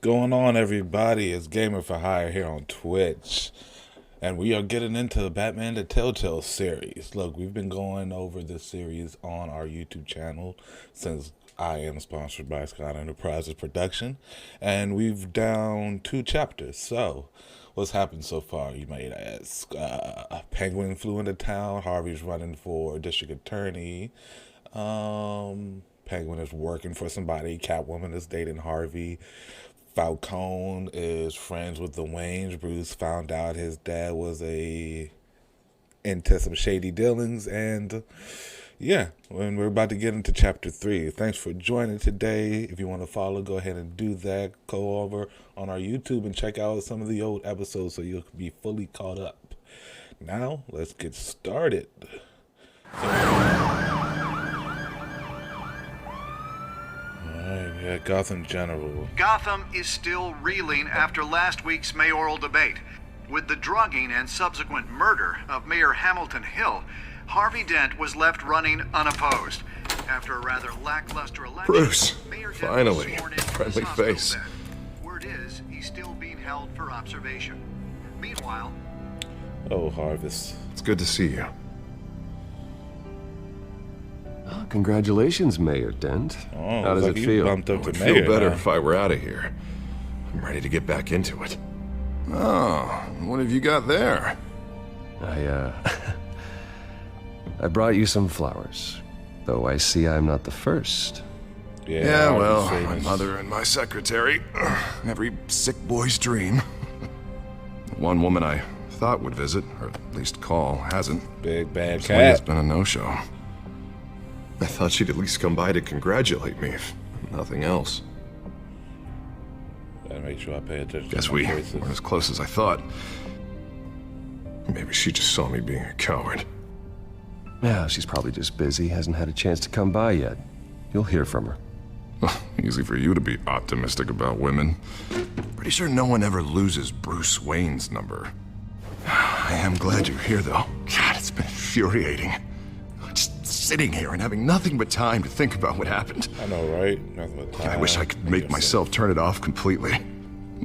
going on, everybody? It's GamerForHire here on Twitch, and we are getting into the Batman the Telltale series. Look, we've been going over this series on our YouTube channel since I am sponsored by Scott Enterprises Production, and we've down 2 chapters. So, what's happened so far, you might ask? Penguin flew into town. Harvey's running for district attorney. Penguin is working for somebody. Catwoman is dating Harvey. Falcone is friends with the Waynes. Bruce found out his dad was into some shady dealings, and yeah, and we're about to get into chapter 3. Thanks for joining today. If you want to follow, go ahead and do that. Go over on our YouTube and check out some of the old episodes so you'll be fully caught up. Now, let's get started. Yeah, Gotham General. Gotham is still reeling after last week's mayoral debate. With the drugging and subsequent murder of Mayor Hamilton Hill, Harvey Dent was left running unopposed. After a rather lackluster election, Bruce, Mayor Dent finally, was sworn into friendly his hospital face. bed. Word is, he's still being held for observation. Meanwhile... Oh, Harvest. It's good to see you. Congratulations, Mayor Dent. Oh, how does like it you feel? bumped up It to would mayor feel better now. if I were out of here. I'm ready to get back into it. Oh, what have you got there? I brought you some flowers. Though I see I'm not the first. Yeah, well, Harvey's my famous. mother and my secretary. Every sick boy's dream. One woman I thought would visit, or at least call, hasn't. Big bad This week has cat. been a no-show. I thought she'd at least come by to congratulate me, if nothing else. Gotta make sure I pay attention Guess to my we choices. weren't as close as I thought. Maybe she just saw me being a coward. Yeah, she's probably just busy, hasn't had a chance to come by yet. You'll hear from her. Easy for you to be optimistic about women. Pretty sure no one ever loses Bruce Wayne's number. I am glad you're here, though. God, it's been infuriating. Just sitting here and having nothing but time to think about what happened. I know, right? Nothing but time. I wish I could make myself turn it off completely.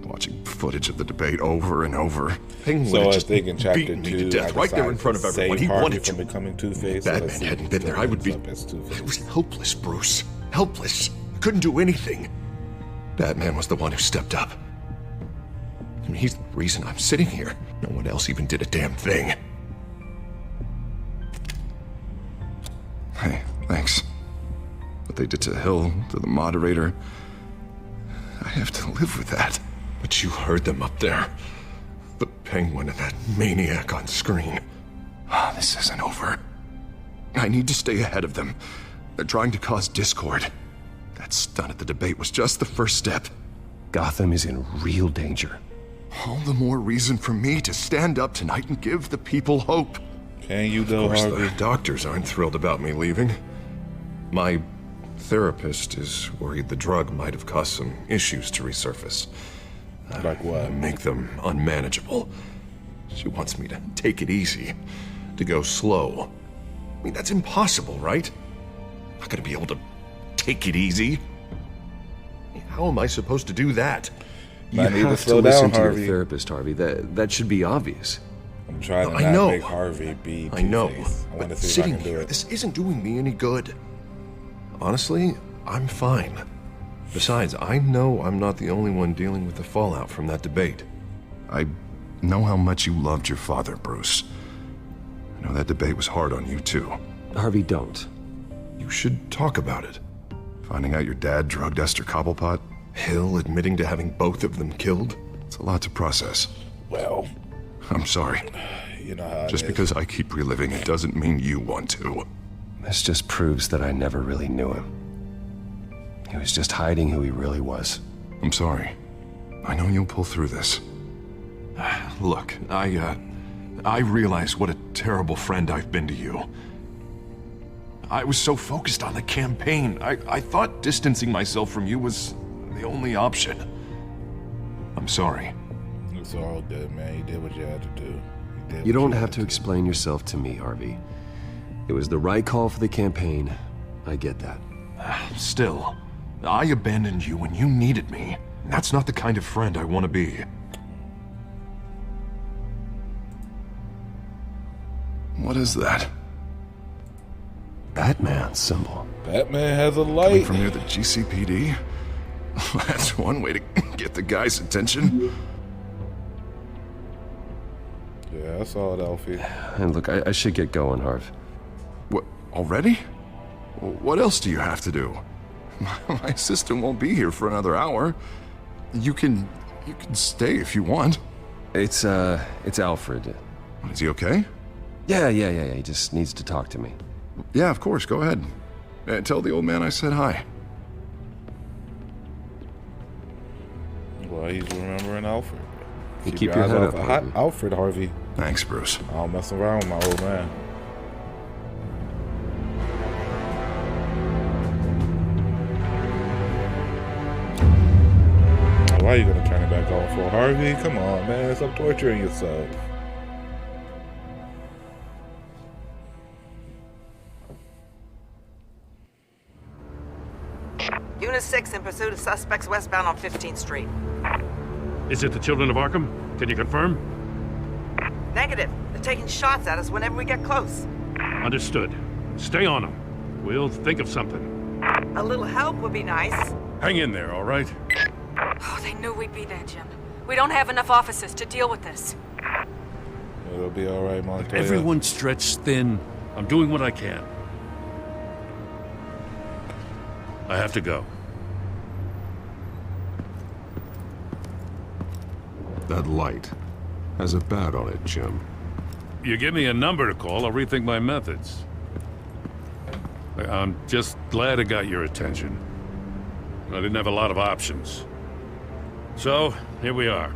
Watching footage of the debate over and over. Penguin So had I just think in chapter beaten me 2, to death I right there in front of decided to everyone. He save Harvey wanted from to. becoming Two-Face. If Batman hadn't been there, I would be... I was helpless, Bruce. Helpless. I couldn't do anything. Batman was the one who stepped up. And he's the reason I'm sitting here. No one else even did a damn thing. Hey, thanks. What they did to Hill, to the moderator... I have to live with that. But you heard them up there. The Penguin and that maniac on screen. This isn't over. I need to stay ahead of them. They're trying to cause discord. That stunt at the debate was just the first step. Gotham is in real danger. All the more reason for me to stand up tonight and give the people hope. Can you Of though, course, Harvey? the doctors aren't thrilled about me leaving. My therapist is worried the drug might have caused some issues to resurface. Like what? Make them unmanageable. She wants me to take it easy, to go slow. I mean, that's impossible, right? I'm not gonna be able to take it easy. How am I supposed to do that? You I need to have slow to listen down, to your Harvey. therapist, Harvey. That should be obvious. I'm trying to I not know. make Harvey be I know, Two-Face. I want but to see if I sitting can do here, it. this isn't doing me any good. Honestly, I'm fine. Besides, I know I'm not the only one dealing with the fallout from that debate. I know how much you loved your father, Bruce. I know that debate was hard on you, too. Harvey, don't. You should talk about it. Finding out your dad drugged Esther Cobblepot, Hill admitting to having both of them killed. It's a lot to process. Well, I'm sorry. you know how Just it is. because I keep reliving it doesn't mean you want to. This just proves that I never really knew him. He was just hiding who he really was. I'm sorry. I know you'll pull through this. Look, I realize what a terrible friend I've been to you. I was so focused on the campaign. I thought distancing myself from you was the only option. I'm sorry. It's all good, man. You did what you had to do. did You what don't had have to explain yourself to me, Harvey. It was the right call for the campaign. I get that. Still, I abandoned you when you needed me. That's not the kind of friend I want to be. What is that? Batman symbol. Batman has a Coming light. from near the GCPD? That's one way to get the guy's attention. Yeah, I saw it, Alfie. And look, I should get going, Harv. What, already? What else do you have to do? My assistant won't be here for another hour. You can stay if you want. It's Alfred. Is he okay? Yeah. He just needs to talk to me. Yeah, of course. Go ahead. Tell the old man I said hi. Well, he's remembering Alfred. Keep your head up, off Harvey. Alfred, Harvey. Thanks, Bruce. I don't mess around with my old man. Why are you gonna turn it back on for Harvey? Come on, man. Stop torturing yourself. Unit 6 in pursuit of suspects westbound on 15th Street. Is it the Children of Arkham? Can you confirm? Negative. They're taking shots at us whenever we get close. Understood. Stay on them. We'll think of something. A little help would be nice. Hang in there, all right? Oh, they knew we'd be there, Jim. We don't have enough officers to deal with this. It'll be all right, Montoya. Everyone's stretched thin. I'm doing what I can. I have to go. That light has a bat on it, Jim. You give me a number to call, I'll rethink my methods. I'm just glad it got your attention. I didn't have a lot of options. So, here we are.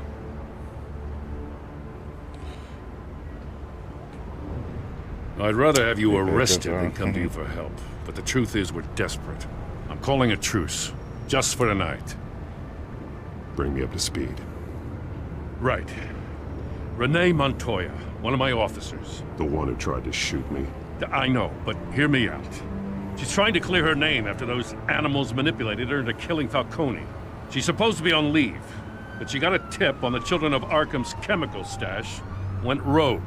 I'd rather have you arrested than come to you for help. But the truth is, we're desperate. I'm calling a truce. Just for tonight. Bring me up to speed. Right. Renee Montoya, one of my officers. The one who tried to shoot me. I know, but hear me out. She's trying to clear her name after those animals manipulated her into killing Falcone. She's supposed to be on leave, but she got a tip on the Children of Arkham's chemical stash, went rogue.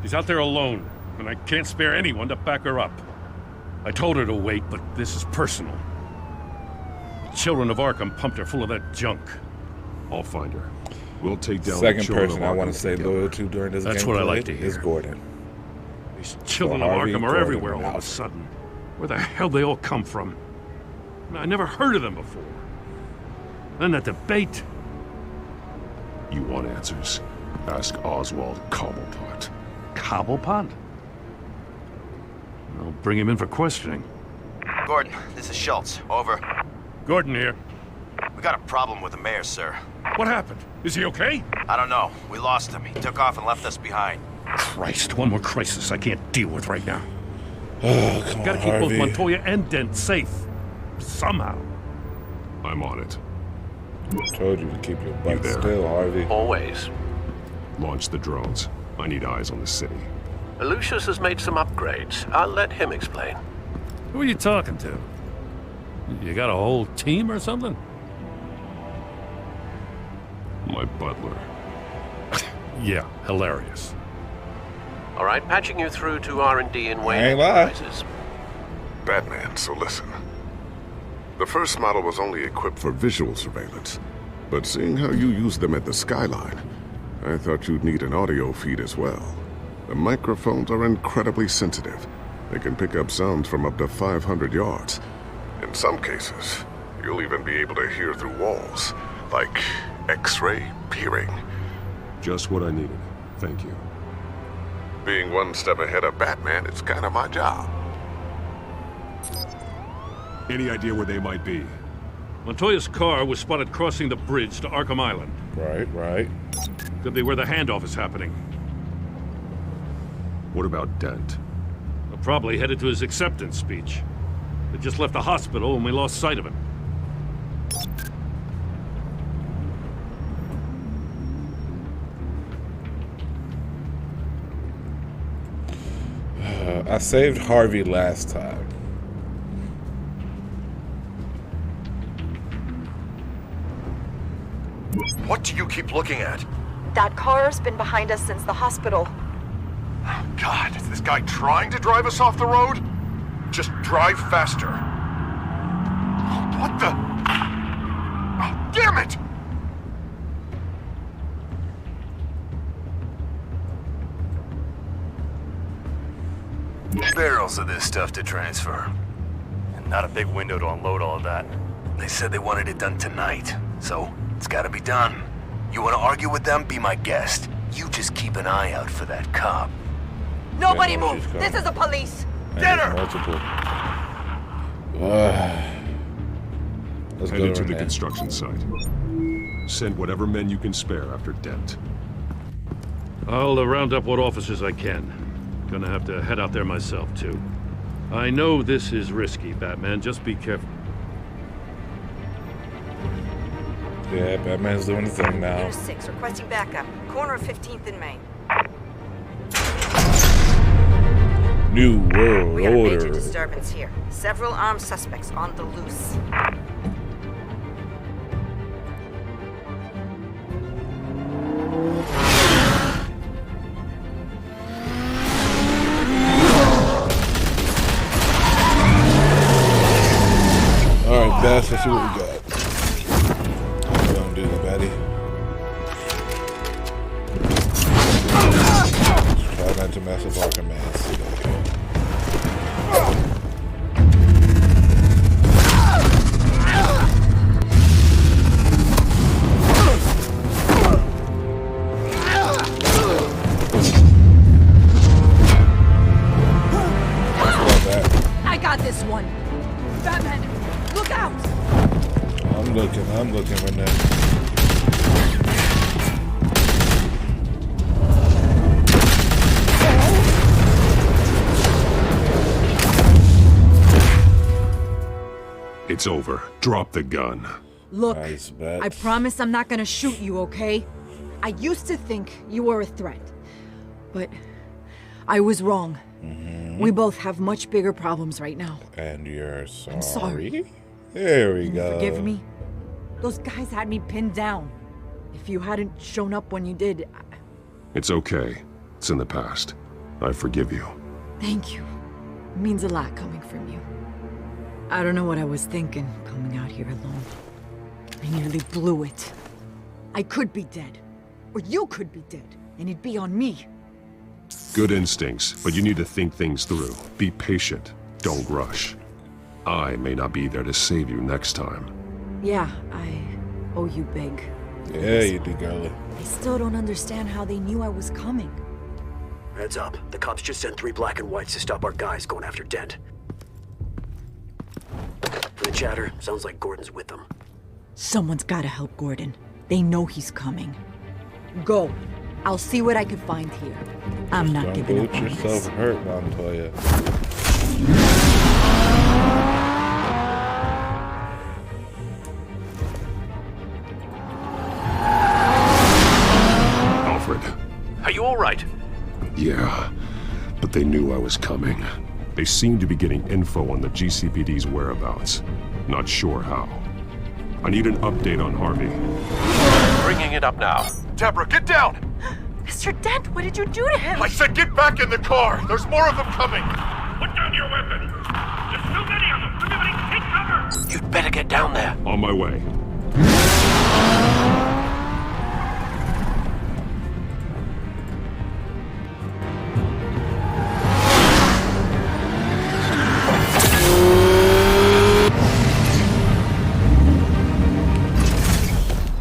She's out there alone, and I can't spare anyone to back her up. I told her to wait, but this is personal. The Children of Arkham pumped her full of that junk. I'll find her. We'll take down the Second Children person of I Arkham want to say together. loyal to during this That's gameplay what I like to hear. is Gordon. These Children So of Harvey, Arkham are Gordon, everywhere and all of a Alfred. sudden. Where the hell they all come from? I never heard of them before. Then that debate. You want answers? Ask Oswald Cobblepot. Cobblepot? I'll bring him in for questioning. Gordon, this is Schultz. Over. Gordon here. We got a problem with the mayor, sir. What happened? Is he okay? I don't know. We lost him. He took off and left us behind. Christ, one more crisis I can't deal with right now. Oh, come Gotta on, keep both Harvey. Montoya and Dent safe. Somehow. I'm on it. Told you to keep your butt there. still, Harvey. Always. Launch the drones. I need eyes on the city. Lucius has made some upgrades. I'll let him explain. Who are you talking to? You got a whole team or something? My butler. Yeah, hilarious. All right, patching you through to R&D in Wayne ain't lying. Enterprises. Batman, so listen. The first model was only equipped for visual surveillance, but seeing how you use them at the skyline, I thought you'd need an audio feed as well. The microphones are incredibly sensitive. They can pick up sounds from up to 500 yards. In some cases, you'll even be able to hear through walls, like X-ray peering. Just what I needed. Thank you. Being one step ahead of Batman, it's kind of my job. Any idea where they might be? Montoya's car was spotted crossing the bridge to Arkham Island. Right. Could be where the handoff is happening. What about Dent? They're probably headed to his acceptance speech. They just left the hospital and we lost sight of him. I saved Harvey last time. What do you keep looking at? That car's been behind us since the hospital. God, is this guy trying to drive us off the road? Just drive faster. What the? Oh, damn it! Barrels of this stuff to transfer. And not a big window to unload all of that. They said they wanted it done tonight, so it's gotta be done. You wanna argue with them? Be my guest. You just keep an eye out for that cop. Nobody move! This is the police! Get her! Multiple. Let's go Headed to the Renee. construction site. Send whatever men you can spare after Dent. I'll round up what officers I can. Gonna have to head out there myself, too. I know this is risky, Batman. Just be careful. Yeah, Batman's doing the thing now. Unit 6, requesting backup. Corner of 15th and Main. New World We have major Order. disturbance here. Several armed suspects on the loose. Alright, Beth, let's see what we got. How we gonna do the Betty? Try not to mess with Arkham Mass today. I got this one. Batman, look out! I'm looking right now. It's over. Drop the gun. Look, Nice, Bet. I promise I'm not gonna shoot you, okay? I used to think you were a threat, but I was wrong. We both have much bigger problems right now. And you're sorry? I'm sorry. There we Can go. you forgive me? Those guys had me pinned down. If you hadn't shown up when you did, It's okay. It's in the past. I forgive you. thank you. It means a lot coming from you. I don't know what I was thinking coming out here alone. I nearly blew it. I could be dead. Or you could be dead, and it'd be on me. Good instincts, but you need to think things through. Be patient. Don't rush. I may not be there to save you next time. Yeah, I owe you big. Yeah, you do, girlie. I still don't understand how they knew I was coming. Heads up. The cops just sent 3 black and whites to stop our guys going after Dent. For the chatter, sounds like Gordon's with them. Someone's gotta help Gordon. They know he's coming. Go. I'll see what I can find here. I'm not Don't giving up get on yourself this. hurt, Montoya. Alfred. Are you all right? Yeah, but they knew I was coming. They seem to be getting info on the GCPD's whereabouts. Not sure how. I need an update on Harvey. Bringing it up now. Deborah, get down! Mr. Dent, what did you do to him? I said get back in the car! There's more of them coming! Put down your weapon! There's too many of them! Everybody take cover! You'd better get down there. On my way.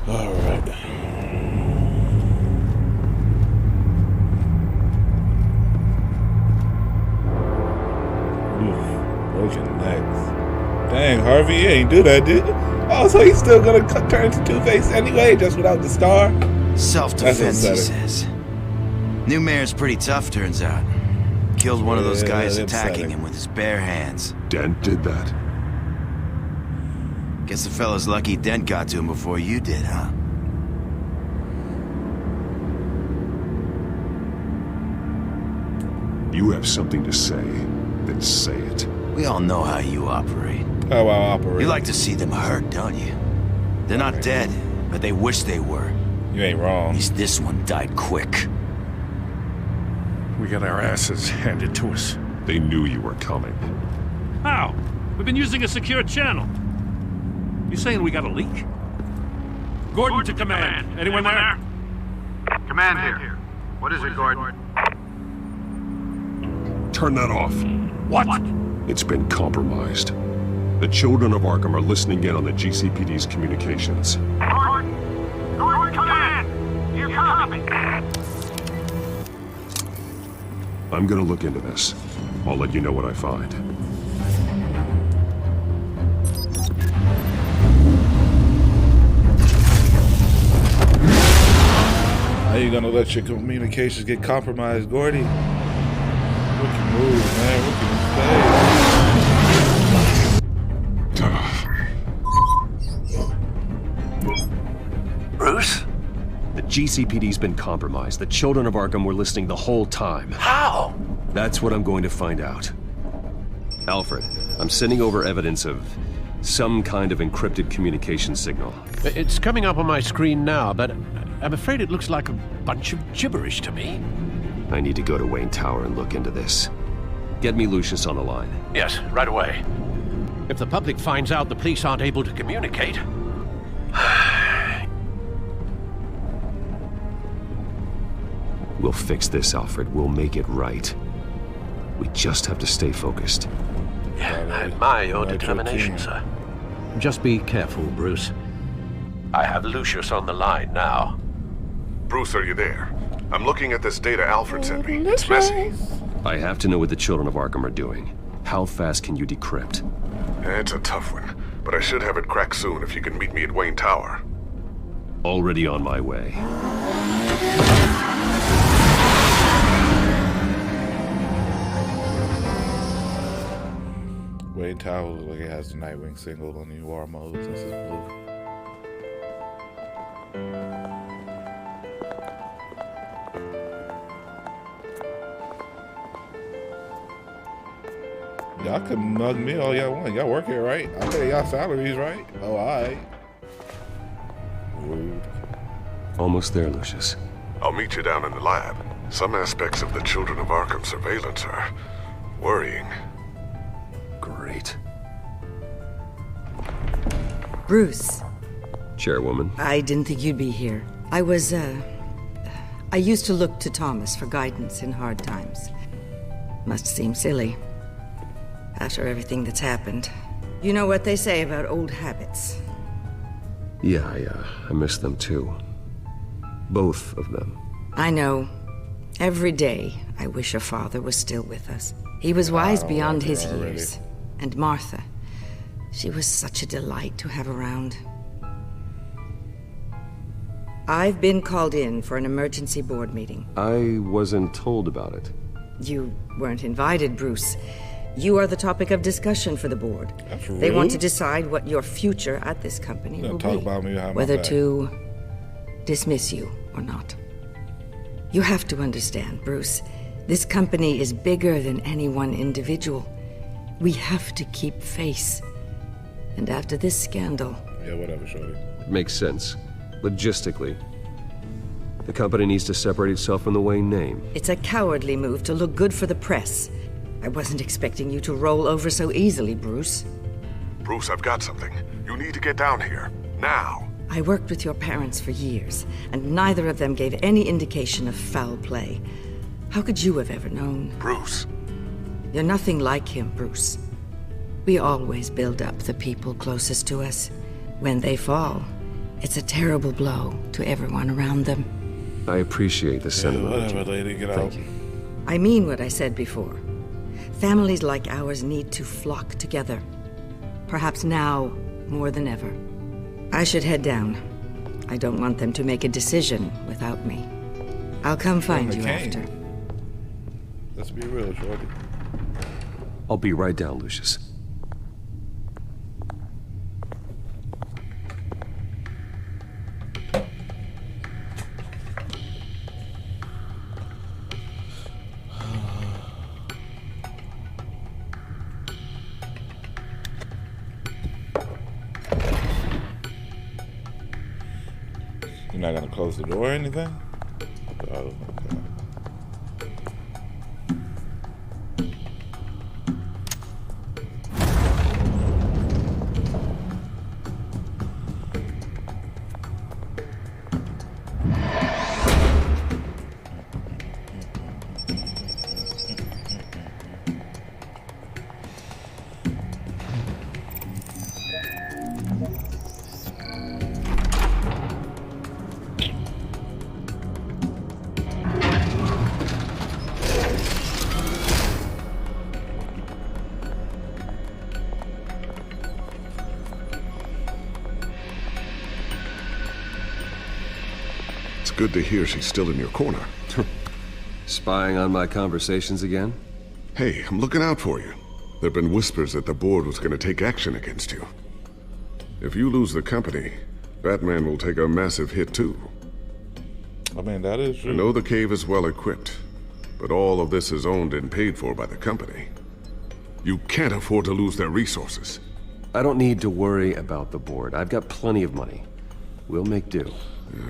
Alright. Broken necks. Dang, Harvey, you ain't do that, did you? Oh, so he's still gonna turn into Two-Face anyway, just without the star? Self-defense, he That's says. New mayor's pretty tough, turns out. Killed one of those Yeah, guys that's attacking upsetting. him with his bare hands. Dent did that. Guess the fella's lucky Dent got to him before you did, huh? You have something to say, then say it. We all know how you operate. How I operate. You like to see them hurt, don't you? They're not dead, but they wish they were. You ain't wrong. At least this one died quick. We got our asses handed to us. They knew you were coming. How? We've been using a secure channel. You saying we got a leak? Gordon to command. Anyone there? Command here. What is it, Gordon? Turn that off. What? It's been compromised. The children of Arkham are listening in on the GCPD's communications. Gordon, command! You copy? I'm gonna look into this. I'll let you know what I find. How you gonna let your communications get compromised, Gordy? Rookie move, man. Rookie mistake. Bruce? The GCPD's been compromised. The children of Arkham were listening the whole time. How? That's what I'm going to find out. Alfred, I'm sending over evidence of some kind of encrypted communication signal. It's coming up on my screen now, but I'm afraid it looks like a bunch of gibberish to me. I need to go to Wayne Tower and look into this. Get me Lucius on the line. Yes, right away. If the public finds out the police aren't able to communicate... We'll fix this, Alfred. We'll make it right. We just have to stay focused. I admire your determination, sir. Just be careful, Bruce. I have Lucius on the line now. Bruce, are you there? I'm looking at this data Alfred sent me. It's messy. I have to know what the children of Arkham are doing. How fast can you decrypt? It's a tough one, but I should have it cracked soon if you can meet me at Wayne Tower. Already on my way. Wayne Tower looks like it has the Nightwing single on the UR mode since it's blue. Y'all can mug me all y'all want. Y'all work here, right? I pay y'all salaries, right? Oh, alright. Rude. Almost there, Lucius. I'll meet you down in the lab. Some aspects of the Children of Arkham surveillance are worrying. Great. Bruce. Chairwoman. I didn't think you'd be here. I used to look to Thomas for guidance in hard times. Must seem silly. After everything that's happened. You know what they say about old habits. Yeah, I miss them too. Both of them. I know. Every day, I wish your father was still with us. He was wise beyond his years. And Martha, she was such a delight to have around. I've been called in for an emergency board meeting. I wasn't told about it. You weren't invited, Bruce. You are the topic of discussion for the board. That's They want to rude. decide what your future at this company will talk be. about me behind my Whether back. to dismiss you or not. You have to understand, Bruce. This company is bigger than any one individual. We have to keep face. And after this scandal... Yeah, whatever, shorty. It makes sense. Logistically. The company needs to separate itself from the Wayne name. It's a cowardly move to look good for the press. I wasn't expecting you to roll over so easily, Bruce. Bruce, I've got something. You need to get down here. Now. I worked with your parents for years, and neither of them gave any indication of foul play. How could you have ever known? Bruce. You're nothing like him, Bruce. We always build up the people closest to us. When they fall, it's a terrible blow to everyone around them. I appreciate the sentiment. Whatever, lady, get out. Thank you. I mean what I said before. Families like ours need to flock together. Perhaps now more than ever. I should head down. I don't want them to make a decision without me. I'll come find you after. Let's be real, shorty. I'll be right down, Lucius. not gonna close the door or anything? Oh, okay. Good to hear she's still in your corner. Spying on my conversations again? Hey, I'm looking out for you. There have been whispers that the board was going to take action against you. If you lose the company, Batman will take a massive hit too. I mean, that is true. I know the cave is well equipped, but all of this is owned and paid for by the company. You can't afford to lose their resources. I don't need to worry about the board. I've got plenty of money. We'll make do.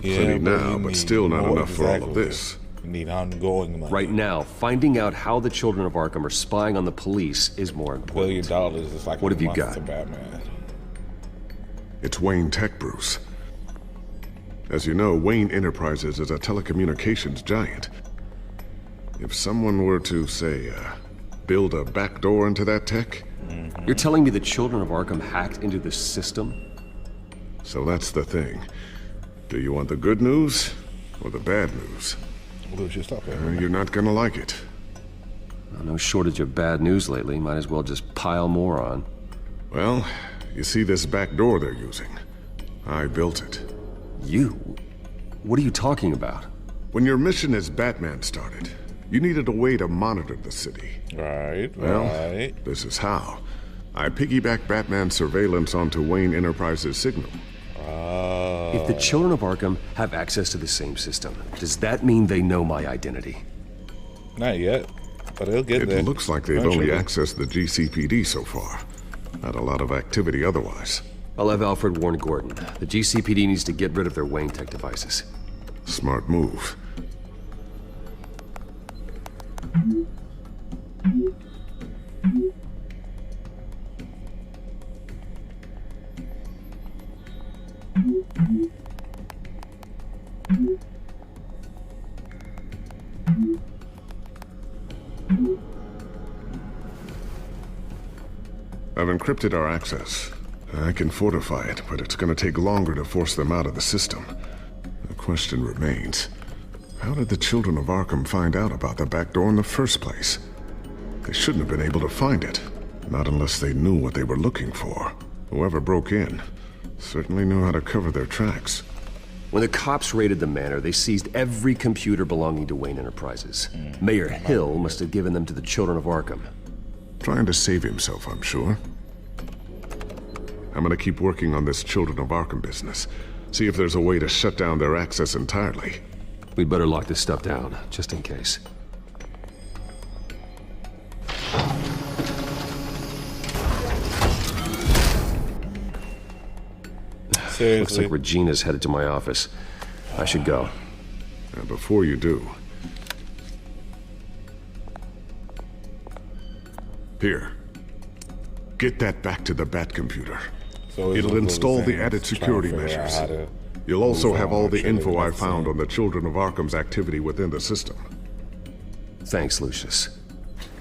Plenty now, but still not enough for all of this. You need ongoing money. Right now, finding out how the children of Arkham are spying on the police is more important. $1 billion is like what a have you month got? to Batman. It's Wayne Tech, Bruce. As you know, Wayne Enterprises is a telecommunications giant. If someone were to, say, build a backdoor into that tech... You're telling me the children of Arkham hacked into the system? So that's the thing. Do you want the good news or the bad news? You're not gonna like it. No shortage of bad news lately. Might as well just pile more on. Well, you see this back door they're using? I built it. You? What are you talking about? When your mission as Batman started, you needed a way to monitor the city. Right, well, right. This is how. I piggybacked Batman's surveillance onto Wayne Enterprises' signal. If the children of Arkham have access to the same system, does that mean they know my identity? Not yet, but they'll get there. It looks like they've only accessed the GCPD so far. Not a lot of activity otherwise. I'll have Alfred warn Gordon. The GCPD needs to get rid of their Wayne Tech devices. Smart move. I've encrypted our access. I can fortify it, but it's going to take longer to force them out of the system. The question remains, how did the children of Arkham find out about the back door in the first place? They shouldn't have been able to find it, not unless they knew what they were looking for. Whoever broke in certainly knew how to cover their tracks. When the cops raided the manor, they seized every computer belonging to Wayne Enterprises. Mayor Hill must have given them to the children of Arkham. Trying to save himself, I'm sure. I'm gonna keep working on this Children of Arkham business. See if there's a way to shut down their access entirely. We'd better lock this stuff down, just in case. Seriously? Looks like Regina's headed to my office. I should go. And before you do... Here. Get that back to the Bat computer. So it'll install the added security measures. You'll also have all the info I found on the Children of Arkham's activity within the system. Thanks, Lucius.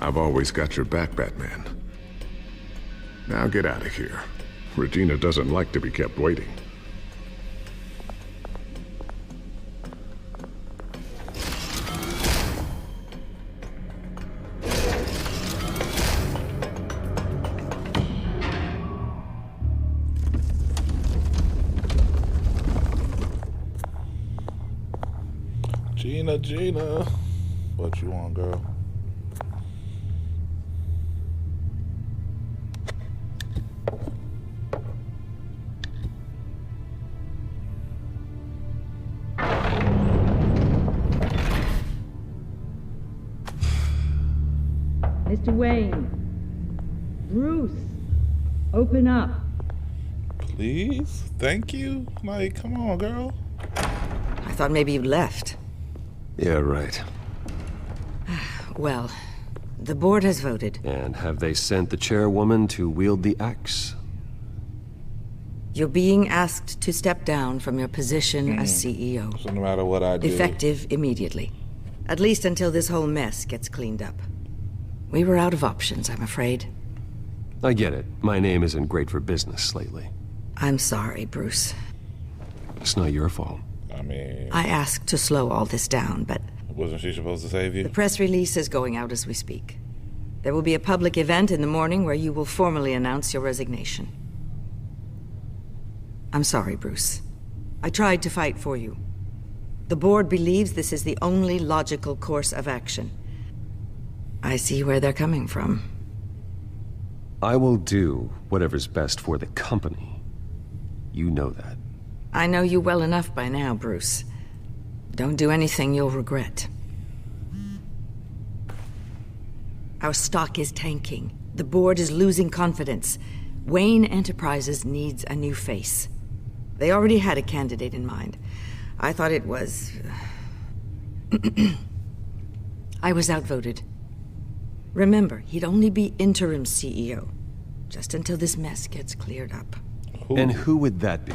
I've always got your back, Batman. Now get out of here. Regina doesn't like to be kept waiting. Gina, what you want, girl? Mr. Wayne. Bruce. Open up. Please? Thank you? Like, come on, girl. I thought maybe you'd left. Yeah, right. Well, the board has voted. And have they sent the chairwoman to wield the axe? You're being asked to step down from your position as CEO. So no matter what I do. Effective immediately. At least until this whole mess gets cleaned up. We were out of options, I'm afraid. I get it. My name isn't great for business lately. I'm sorry, Bruce. It's not your fault. I mean... I asked to slow all this down, but... Wasn't she supposed to save you? The press release is going out as we speak. There will be a public event in the morning where you will formally announce your resignation. I'm sorry, Bruce. I tried to fight for you. The board believes this is the only logical course of action. I see where they're coming from. I will do whatever's best for the company. You know that. I know you well enough by now, Bruce. Don't do anything you'll regret. Our stock is tanking. The board is losing confidence. Wayne Enterprises needs a new face. They already had a candidate in mind. I thought it was... I was outvoted. Remember, he'd only be interim CEO. Just until this mess gets cleared up. And who would that be?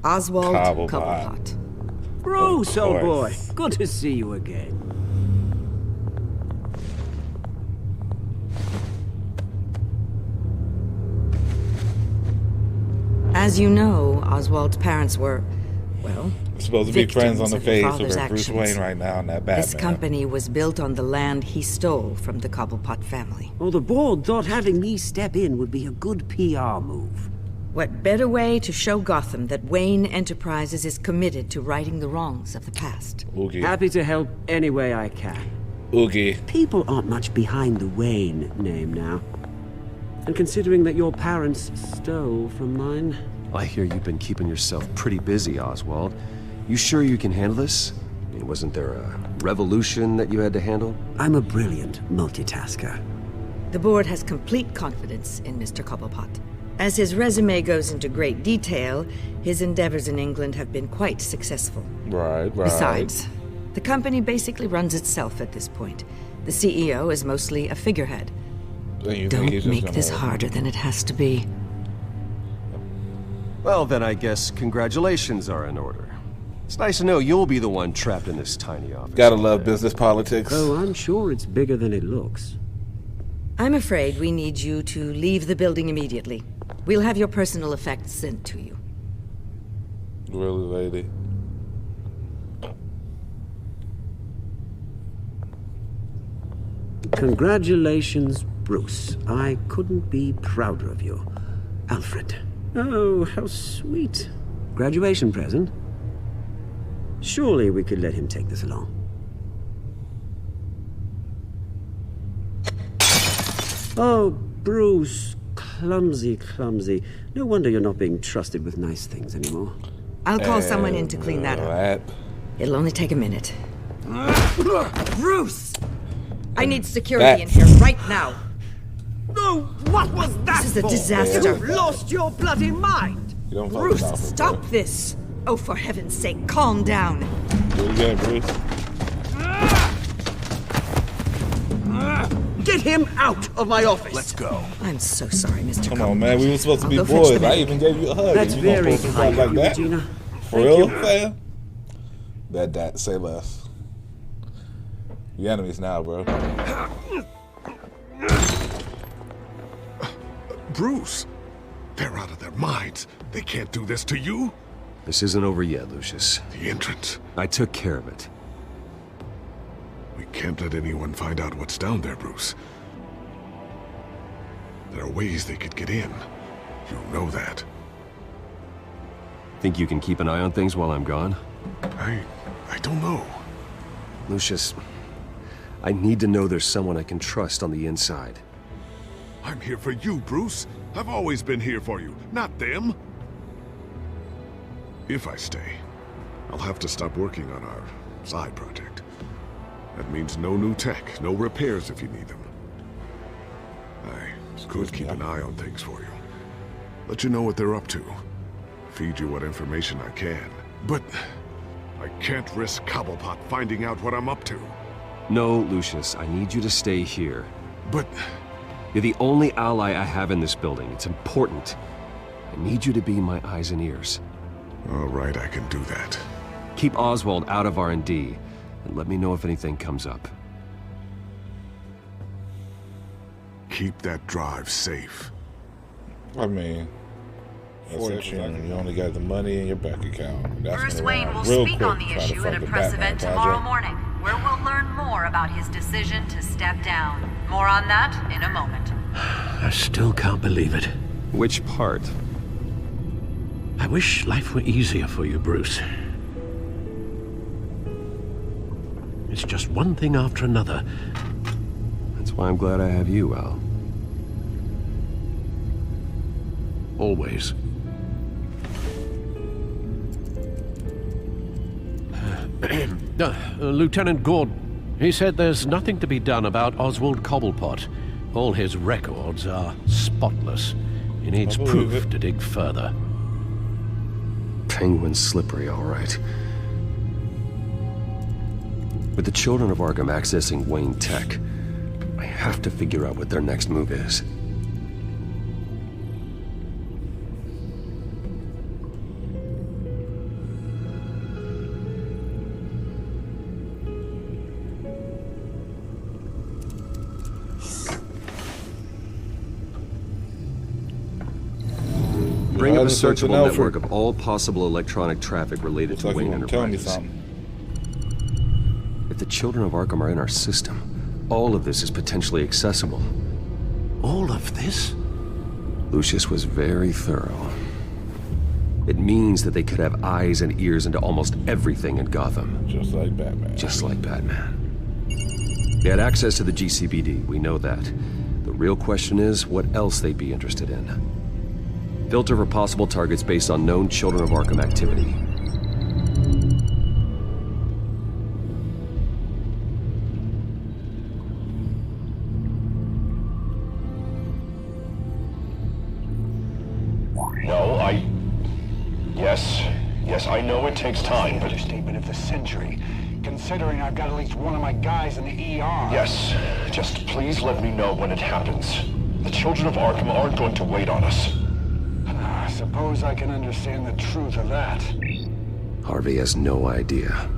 Oswald Cobblepot. Cobblepot. Bruce, old boy. Good to see you again. As you know, Oswald's parents were, well, supposed to be friends on the face with father's Bruce actions. Wayne right now in that Batman. This company was built on the land he stole from the Cobblepot family. Well, the board thought having me step in would be a good PR move. What better way to show Gotham that Wayne Enterprises is committed to righting the wrongs of the past? Oogie. Happy to help any way I can. Oogie. People aren't much behind the Wayne name now. And considering that your parents stole from mine... I hear you've been keeping yourself pretty busy, Oswald. You sure you can handle this? I mean, wasn't there a revolution that you had to handle? I'm a brilliant multitasker. The board has complete confidence in Mr. Cobblepot. As his resume goes into great detail, his endeavors in England have been quite successful. Right. Besides, the company basically runs itself at this point. The CEO is mostly a figurehead. Don't make this harder than it has to be. Well, then I guess congratulations are in order. It's nice to know you'll be the one trapped in this tiny office. Gotta love business politics. Oh, I'm sure it's bigger than it looks. I'm afraid we need you to leave the building immediately. We'll have your personal effects sent to you. Really, lady? Congratulations, Bruce. I couldn't be prouder of you. Alfred. Oh, how sweet. Graduation present? Surely we could let him take this along. Oh, Bruce. Clumsy, clumsy. No wonder you're not being trusted with nice things anymore. I'll call someone in to clean that up. It'll only take a minute. Bruce! I need security in here right now. No, what was that? This is a for? disaster. You've lost your bloody mind. Bruce, stop this. Oh, for heaven's sake, calm down. Do it again, Bruce. Get him out of my office. Let's go. I'm so sorry, Mr. Come on, man. We were supposed to be boys. I even gave you a hug. That's you very supposed to kind talk of like you, that? Regina. For real, fam? That, say less. You enemies now, bro. Bruce, they're out of their minds. They can't do this to you. This isn't over yet, Lucius. The entrance. I took care of it. We can't let anyone find out what's down there, Bruce. There are ways they could get in. You know that. Think you can keep an eye on things while I'm gone? I don't know. Lucius, I need to know there's someone I can trust on the inside. I'm here for you, Bruce. I've always been here for you, not them. If I stay, I'll have to stop working on our side project. That means no new tech, no repairs if you need them. Could keep an eye on things for you. Let you know what they're up to. Feed you what information I can. But I can't risk Cobblepot finding out what I'm up to. No, Lucius, I need you to stay here. But... You're the only ally I have in this building. It's important. I need you to be my eyes and ears. All right, I can do that. Keep Oswald out of R&D, and let me know if anything comes up. Keep that drive safe. I mean, you only got the money in your bank account. That's Bruce Wayne will speak on the issue at a press event tomorrow morning, where we'll learn more about his decision to step down. More on that in a moment. I still can't believe it. Which part? I wish life were easier for you, Bruce. It's just one thing after another. That's why I'm glad I have you, Al. Always. Lieutenant Gord, he said there's nothing to be done about Oswald Cobblepot. All his records are spotless. He needs proof to dig further. Penguin's slippery, all right. With the children of Arkham accessing Wayne Tech, I have to figure out what their next move is. Bring up a searchable network of all possible electronic traffic related to Wayne Enterprises. If the children of Arkham are in our system, all of this is potentially accessible. All of this? Lucius was very thorough. It means that they could have eyes and ears into almost everything in Gotham. Just like Batman. Just like Batman. They had access to the GCPD, we know that. The real question is what else they'd be interested in. Filter for possible targets based on known Children of Arkham activity. Yes, I know it takes time, but... Understatement of the century, considering I've got at least one of my guys in the ER. Yes, just please let me know when it happens. The Children of Arkham aren't going to wait on us. I suppose I can understand the truth of that. Harvey has no idea.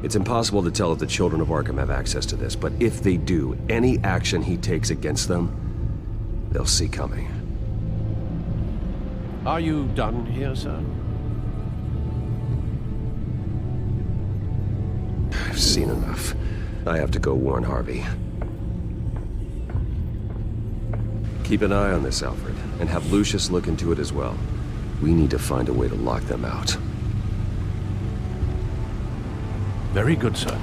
It's impossible to tell if the Children of Arkham have access to this, but if they do, any action he takes against them, they'll see coming. Are you done here, sir? I've seen enough. I have to go warn Harvey. Keep an eye on this, Alfred, and have Lucius look into it as well. We need to find a way to lock them out. Very good, sir.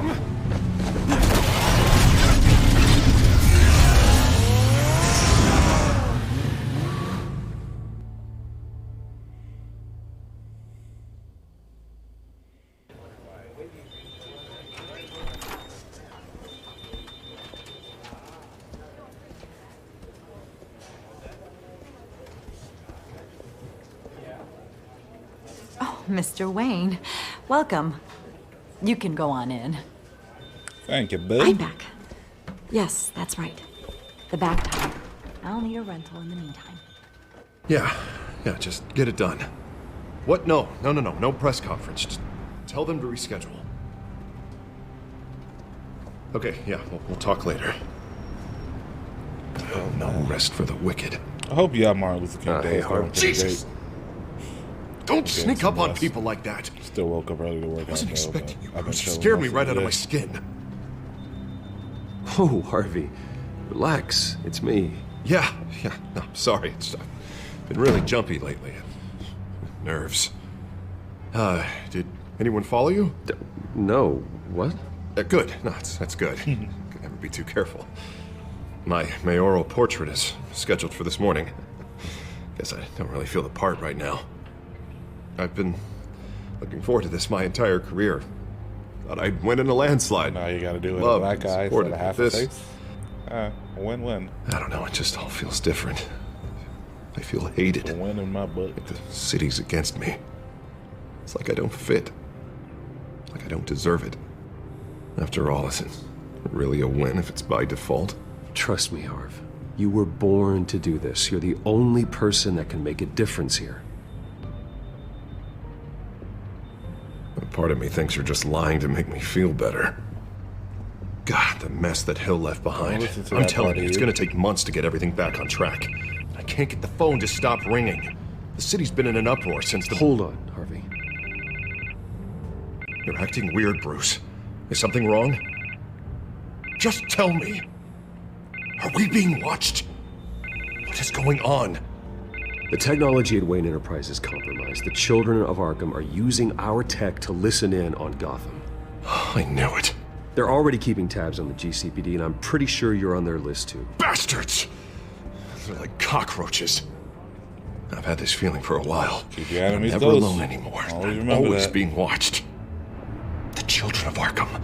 Mr. Wayne, welcome. You can go on in. Thank you, bud. I'm back. Yes, that's right. The back tire. I'll need a rental in the meantime. Yeah, just get it done. What? No press conference. Just tell them to reschedule. Okay, yeah, we'll talk later. Oh, no rest for the wicked. I hope you have Martin Luther King Day. Jesus! Don't sneak up on people like that. Still woke up early to work. I wasn't expecting you. You scared me right out of my skin. Oh, Harvey. Relax. It's me. Yeah. No, I'm sorry. I've been really jumpy lately. Nerves. Did anyone follow you? No. What? Good. No, that's good. Could never be too careful. My mayoral portrait is scheduled for this morning. Guess I don't really feel the part right now. I've been looking forward to this my entire career. Thought I'd win in a landslide. Now you gotta do it with a black eye instead of half a face. Win-win. I don't know, it just all feels different. I feel hated. A win in my book. Like the city's against me. It's like I don't fit. Like I don't deserve it. After all, is it really a win if it's by default? Trust me, Harv. You were born to do this. You're the only person that can make a difference here. A part of me thinks you're just lying to make me feel better. God, the mess that Hill left behind. I'm telling you, it's gonna take months to get everything back on track. I can't get the phone to stop ringing. The city's been in an uproar since the— Hold on, Harvey. You're acting weird, Bruce. Is something wrong? Just tell me. Are we being watched? What is going on? The technology at Wayne Enterprise is compromised. The children of Arkham are using our tech to listen in on Gotham. I knew it. They're already keeping tabs on the GCPD, and I'm pretty sure you're on their list too. Bastards! They're like cockroaches. I've had this feeling for a while. Keep your enemies I'm never close. alone anymore. Always I'm remember always that. being watched. The children of Arkham.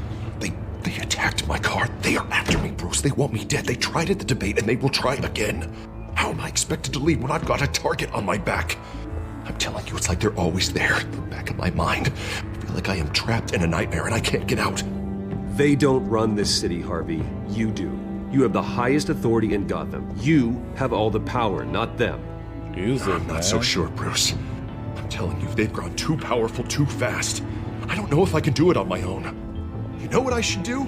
They attacked my car. They are after me, Bruce. They want me dead. They tried at the debate, and they will try again. How am I expected to leave when I've got a target on my back? I'm telling you, it's like they're always there, in the back of my mind. I feel like I am trapped in a nightmare, and I can't get out. They don't run this city, Harvey. You do. You have the highest authority in Gotham. You have all the power, not them. I'm not so sure, Bruce. I'm telling you, they've grown too powerful too fast. I don't know if I can do it on my own. You know what I should do?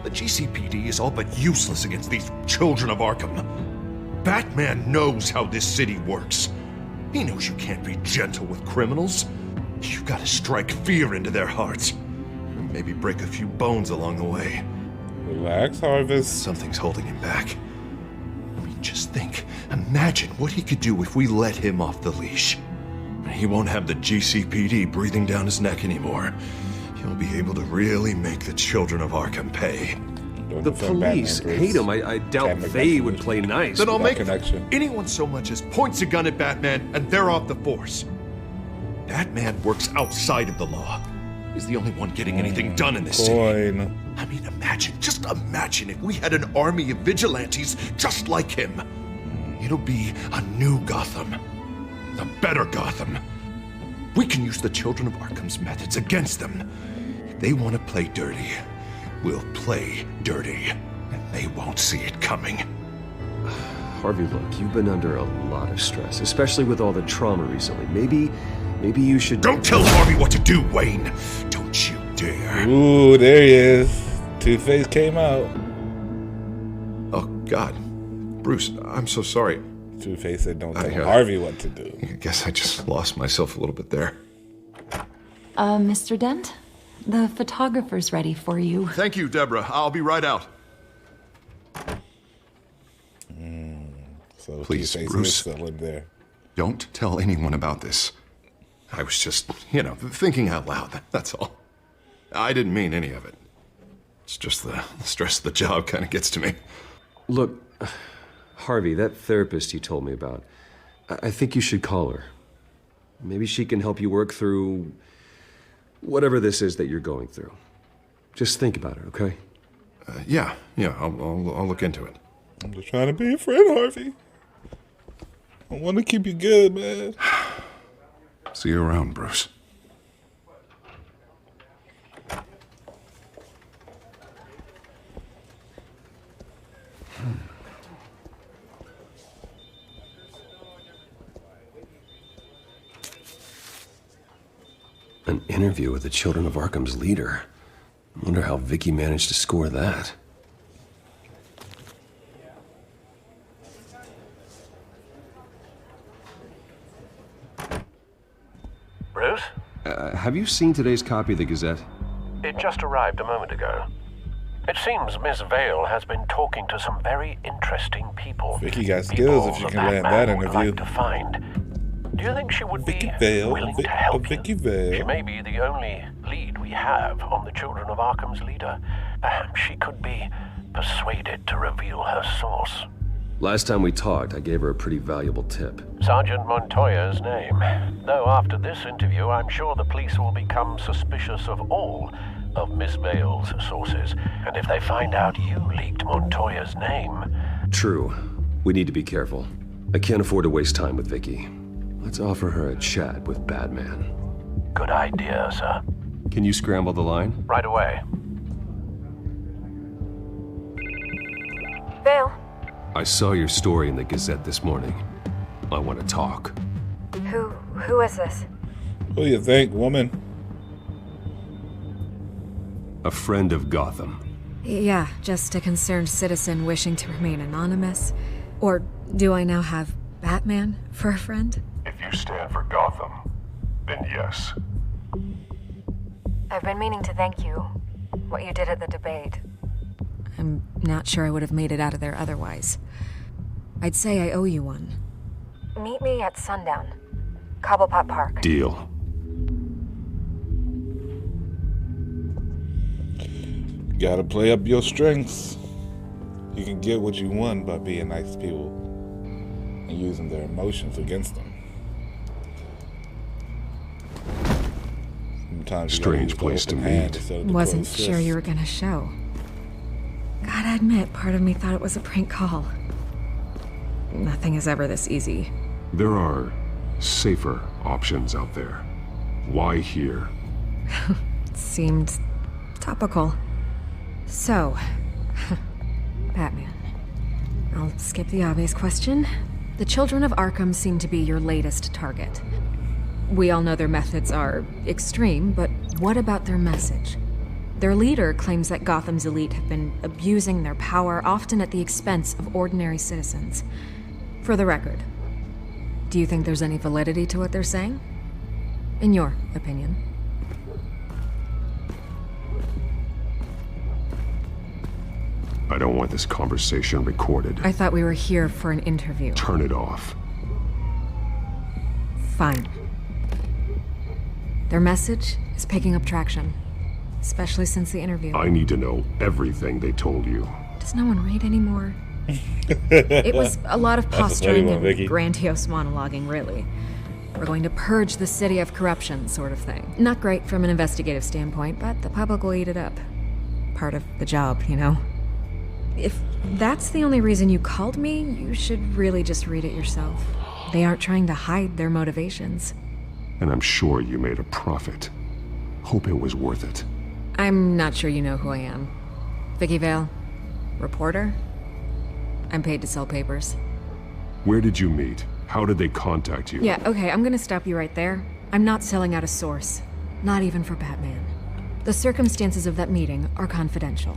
The GCPD is all but useless against these children of Arkham. Batman knows how this city works. He knows you can't be gentle with criminals. You gotta strike fear into their hearts. And maybe break a few bones along the way. Relax, Harvest. Something's holding him back. I mean, just think. Imagine what he could do if we let him off the leash. He won't have the GCPD breathing down his neck anymore. He'll be able to really make the children of Arkham pay. The police hate him. I doubt they would play nice. Then I'll make anyone so much as points a gun at Batman, and they're off the force. Batman works outside of the law. He's the only one getting anything done in this city. I mean, just imagine if we had an army of vigilantes just like him. It'll be a new Gotham. A better Gotham. We can use the children of Arkham's methods against them. If they want to play dirty, we'll play dirty. And they won't see it coming. Harvey, look, you've been under a lot of stress, especially with all the trauma recently. Maybe you should— Don't tell Harvey what to do, Wayne! Don't you dare! Ooh, there he is. Two-Face came out. Oh, God. Bruce, I'm so sorry. Two-Face said don't tell Harvey what to do. I guess I just lost myself a little bit there. Mr. Dent? The photographer's ready for you. Thank you, Deborah. I'll be right out. So please, Two-Face Bruce, is still in there. Don't tell anyone about this. I was just, thinking out loud, that's all. I didn't mean any of it. It's just the stress of the job kind of gets to me. Look, Harvey, that therapist you told me about, I think you should call her. Maybe she can help you work through whatever this is that you're going through. Just think about it, okay? Yeah, I'll look into it. I'm just trying to be a friend, Harvey. I want to keep you good, man. See you around, Bruce. An interview with the Children of Arkham's leader. I wonder how Vicky managed to score that. Bruce? Have you seen today's copy of the Gazette? It just arrived a moment ago. It seems Miss Vale has been talking to some very interesting people. Vicky got skills if you can land that interview. Like to find. Do you think she would be willing to help you? She may be the only lead we have on the Children of Arkham's leader. Perhaps she could be persuaded to reveal her source. Last time we talked, I gave her a pretty valuable tip. Sergeant Montoya's name. Though after this interview, I'm sure the police will become suspicious of all of Miss Vale's sources. And if they find out you leaked Montoya's name, True. We need to be careful. I can't afford to waste time with Vicky. Let's offer her a chat with Batman. Good idea, sir. Can you scramble the line? Right away. Vale. I saw your story in the Gazette this morning. I want to talk. Who is this? Who do you think, woman? A friend of Gotham. Yeah, just a concerned citizen wishing to remain anonymous. Or do I now have Batman for a friend? If you stand for Gotham, then yes. I've been meaning to thank you. What you did at the debate. I'm not sure I would have made it out of there otherwise. I'd say I owe you one. Meet me at sundown. Cobblepot Park. Deal. Gotta play up your strengths. You can get what you want by being nice to people and using their emotions against them. Sometimes strange place to meet. Wasn't sure you were gonna show. Gotta admit, part of me thought it was a prank call. Nothing is ever this easy. There are safer options out there. Why here? Seemed topical. So, Batman. I'll skip the obvious question. The children of Arkham seem to be your latest target. We all know their methods are extreme, but what about their message? Their leader claims that Gotham's elite have been abusing their power, often at the expense of ordinary citizens. For the record, do you think there's any validity to what they're saying? In your opinion? I don't want this conversation recorded. I thought we were here for an interview. Turn it off. Fine. Their message is picking up traction, especially since the interview. I need to know everything they told you. Does no one read anymore? It was a lot of posturing and grandiose monologuing, really. We're going to purge the city of corruption, sort of thing. Not great from an investigative standpoint, but the public will eat it up. Part of the job, you know? If that's the only reason you called me, you should really just read it yourself. They aren't trying to hide their motivations. And I'm sure you made a profit. Hope it was worth it. I'm not sure you know who I am. Vicky Vale. Reporter? I'm paid to sell papers. Where did you meet? How did they contact you? Yeah, okay, I'm gonna stop you right there. I'm not selling out a source. Not even for Batman. The circumstances of that meeting are confidential.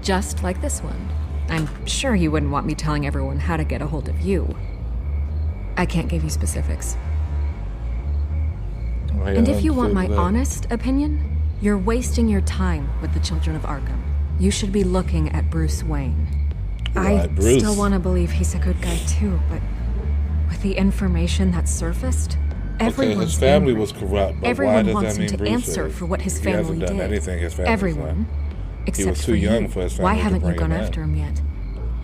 Just like this one. I'm sure you wouldn't want me telling everyone how to get a hold of you. I can't give you specifics. And if you want my honest opinion, you're wasting your time with the children of Arkham. You should be looking at Bruce Wayne. I still want to believe he's a good guy too, but with the information that surfaced, everyone's his family was corrupt, but everyone why does wants that mean him to Bruce answer is? for what his He family hasn't done did. anything his family's Everyone, done. except He was too for young you. for his family Why to haven't you bring gone him in. after him yet?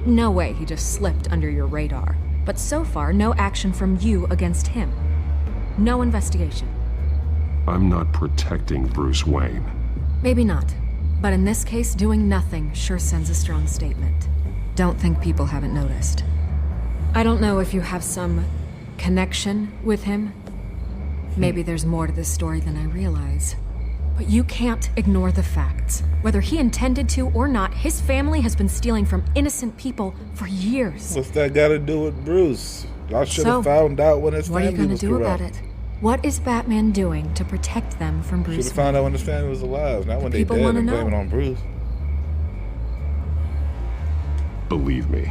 No way he just slipped under your radar. But so far, no action from you against him. No investigation. I'm not protecting Bruce Wayne. Maybe not. But in this case, doing nothing sure sends a strong statement. Don't think people haven't noticed. I don't know if you have some connection with him. Maybe there's more to this story than I realize. But you can't ignore the facts. Whether he intended to or not, his family has been stealing from innocent people for years. What's that got to do with Bruce? I should have found out when his family was corrupt. What are you going to do about it? What is Batman doing to protect them from Bruce Wayne? Should have found out when his family was alive, not when they dead and blame it on Bruce. Believe me,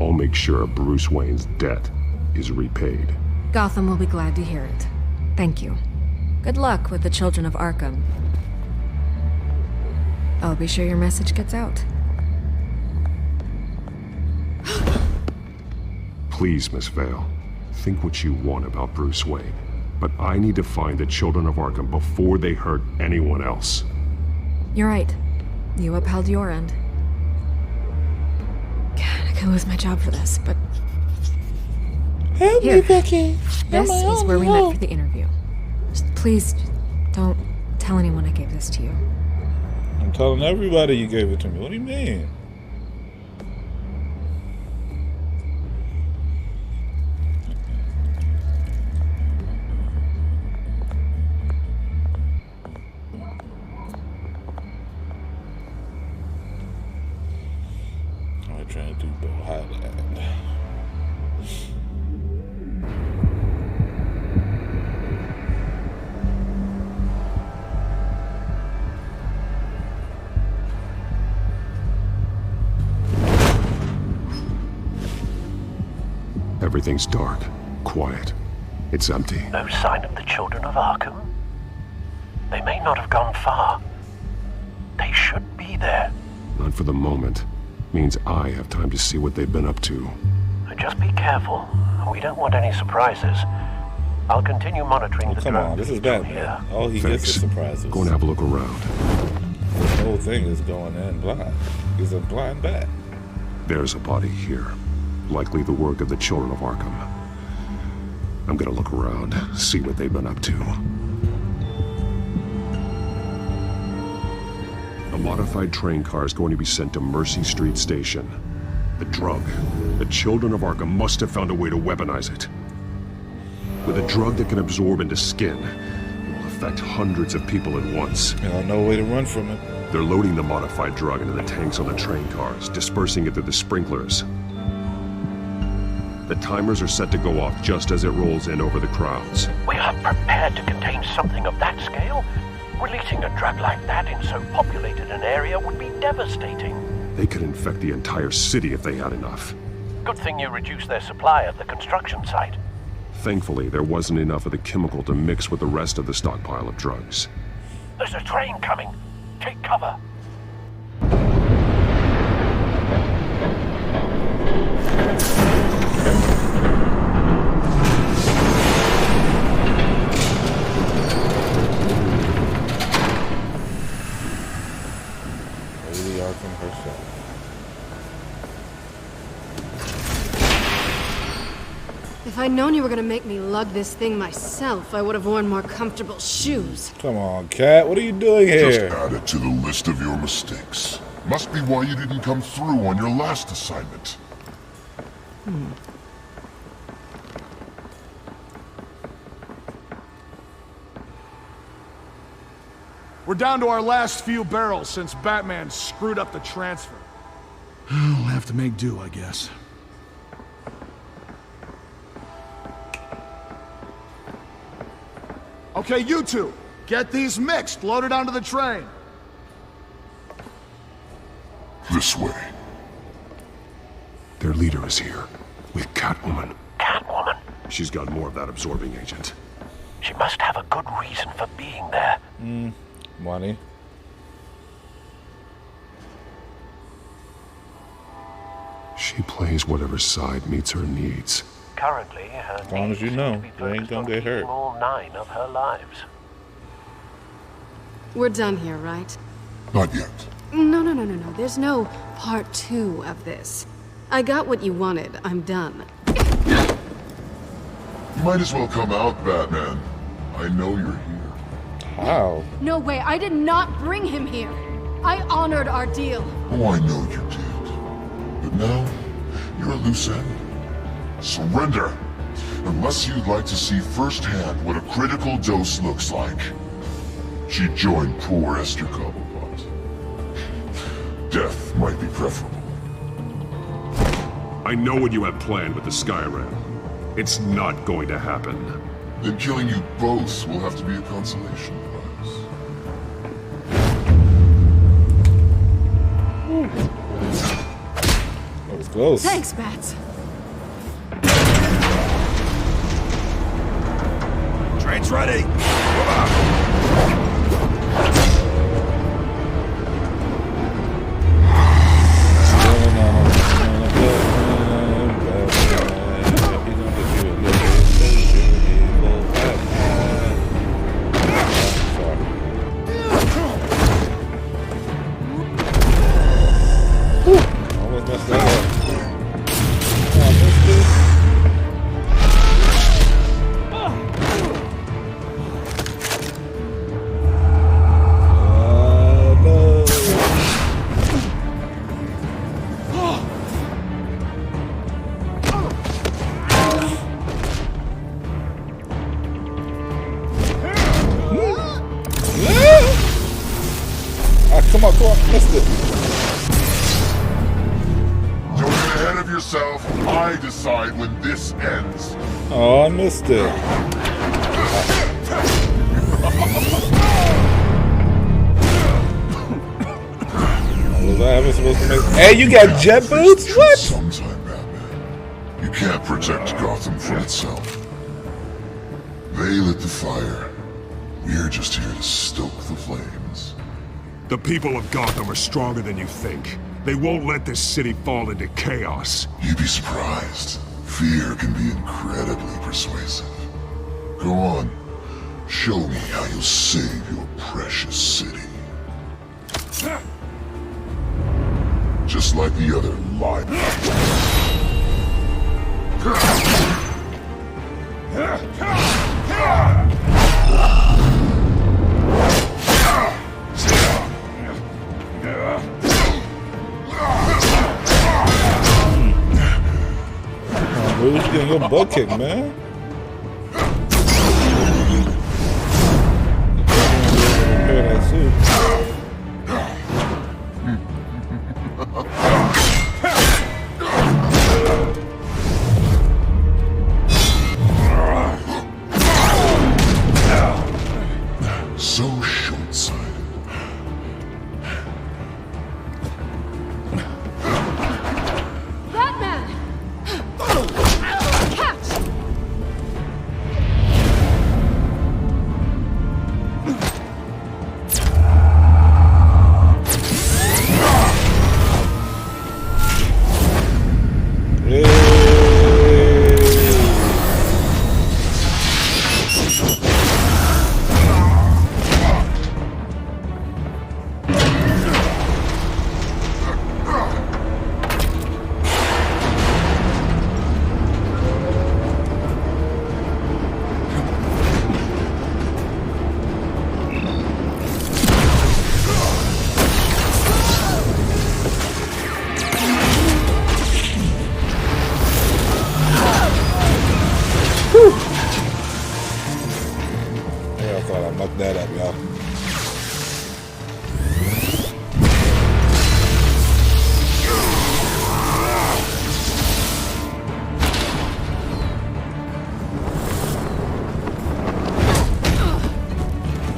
I'll make sure Bruce Wayne's debt is repaid. Gotham will be glad to hear it. Thank you. Good luck with the children of Arkham. I'll be sure your message gets out. Please, Miss Vale, think what you want about Bruce Wayne. But I need to find the children of Arkham before they hurt anyone else. You're right. You upheld your end. God, I could lose my job for this, but... Help me, Vicky. This is where we met for the interview. Just please, don't tell anyone I gave this to you. I'm telling everybody you gave it to me. What do you mean? Train to Bo Highland. Everything's dark, quiet. It's empty. No sign of the children of Arkham? They may not have gone far. They should be there. Not for the moment. Means I have time to see what they've been up to. Just be careful. We don't want any surprises. I'll continue monitoring the Come on, this is Batman. All he gets is surprises. Go and have a look around. The whole thing is going in blind. He's a blind bat. There's a body here. Likely the work of the children of Arkham. I'm gonna look around, see what they've been up to. A modified train car is going to be sent to Mercy Street Station. The drug. The children of Arkham must have found a way to weaponize it. With a drug that can absorb into skin, it will affect hundreds of people at once. No way to run from it. They're loading the modified drug into the tanks on the train cars, dispersing it through the sprinklers. The timers are set to go off just as it rolls in over the crowds. We are prepared to contain something of that scale? Releasing a drug like that in so populated an area would be devastating. They could infect the entire city if they had enough. Good thing you reduced their supply at the construction site. Thankfully, there wasn't enough of the chemical to mix with the rest of the stockpile of drugs. There's a train coming. Take cover. Lady Arkham herself. If I'd known you were gonna make me lug this thing myself, I would have worn more comfortable shoes. Come on, Cat. What are you doing here? Just add it to the list of your mistakes. Must be why you didn't come through on your last assignment. We're down to our last few barrels since Batman screwed up the transfer. We'll have to make do, I guess. Okay, you two, get these mixed, loaded onto the train. This way. Their leader is here, with Catwoman. Catwoman? She's got more of that absorbing agent. She must have a good reason for being there. Money. She plays whatever side meets her needs. Currently, her As long as you know, you ain't gonna get hurt. all 9 of her lives. We're done here, right? Not yet. No. There's no part 2 of this. I got what you wanted. I'm done. You might as well come out, Batman. I know you're here. How? No way. I did not bring him here. I honored our deal. Oh, I know you did. But now, you're a loose end. Surrender! Unless you'd like to see firsthand what a critical dose looks like. She joined poor Esther Cobblepot. Death might be preferable. I know what you have planned with the Skyrim. It's not going to happen. Then killing you both will have to be a consolation prize. That was close. Thanks, Bats. Train's ready. Almost messed that up. I missed it. Come on, missed it. Don't yourself. I decide when this ends. Oh, I missed it. Was I ever supposed to make? Hey, you got jet boots? What? Sometime, Batman. You can't protect Gotham from itself. They lit the fire. We're just here to stoke the flames. The people of Gotham are stronger than you think. They won't let this city fall into chaos. You'd be surprised. Fear can be incredibly persuasive. Go on. Show me how you'll save your precious city. Just like the other live. Bruce, getting your butt kicked, man. Repair that suit. So short-sighted. Batman! Catch! That up, y'all.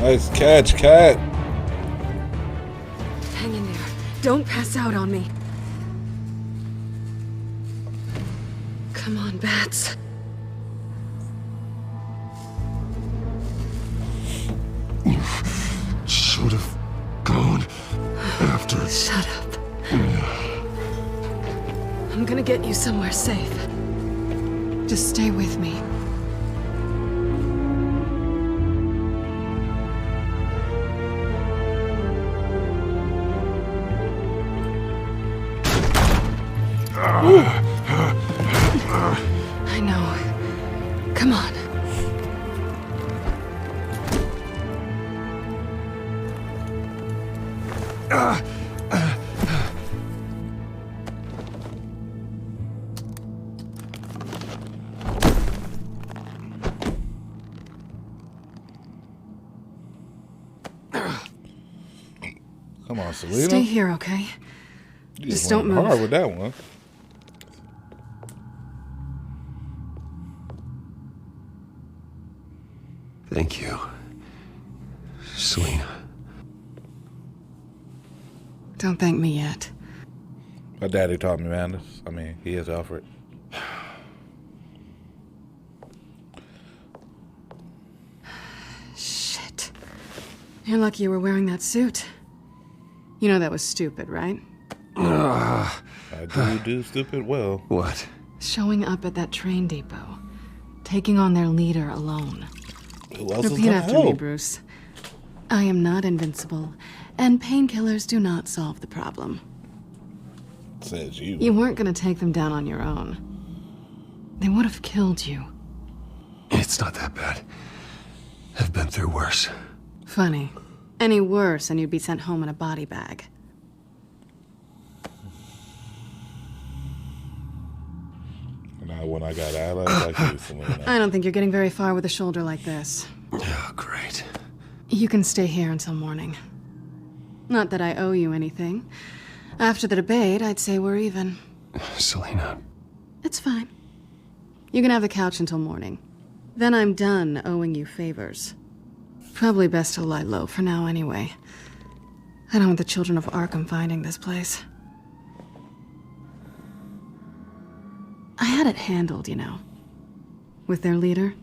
Nice catch, cat. Hang in there. Don't pass out on me. Come on, Bats. Should have gone after. Shut up. I'm gonna get you somewhere safe. Just stay with me. I know. Come on. Come on, Selena. Stay here, okay? You Just don't went move. hard with that one. Thank you, Selena. Don't thank me yet. My daddy taught me manners. I mean, he is Alfred. Shit. You're lucky you were wearing that suit. You know that was stupid, right? I do stupid well. What? Showing up at that train depot. Taking on their leader alone. Who else is Repeat gonna after me, help? Bruce. I am not invincible, and painkillers do not solve the problem. Says you. You weren't gonna take them down on your own. They would have killed you. It's not that bad. I've been through worse. Funny. Any worse and you'd be sent home in a body bag. Now when I got allies like you, Selena. I don't think you're getting very far with a shoulder like this. Oh, great. You can stay here until morning. Not that I owe you anything. After the debate, I'd say we're even. Selina. It's fine. You can have the couch until morning. Then I'm done owing you favors. Probably best to lie low for now anyway. I don't want the children of Arkham finding this place. I had it handled, you know. With their leader.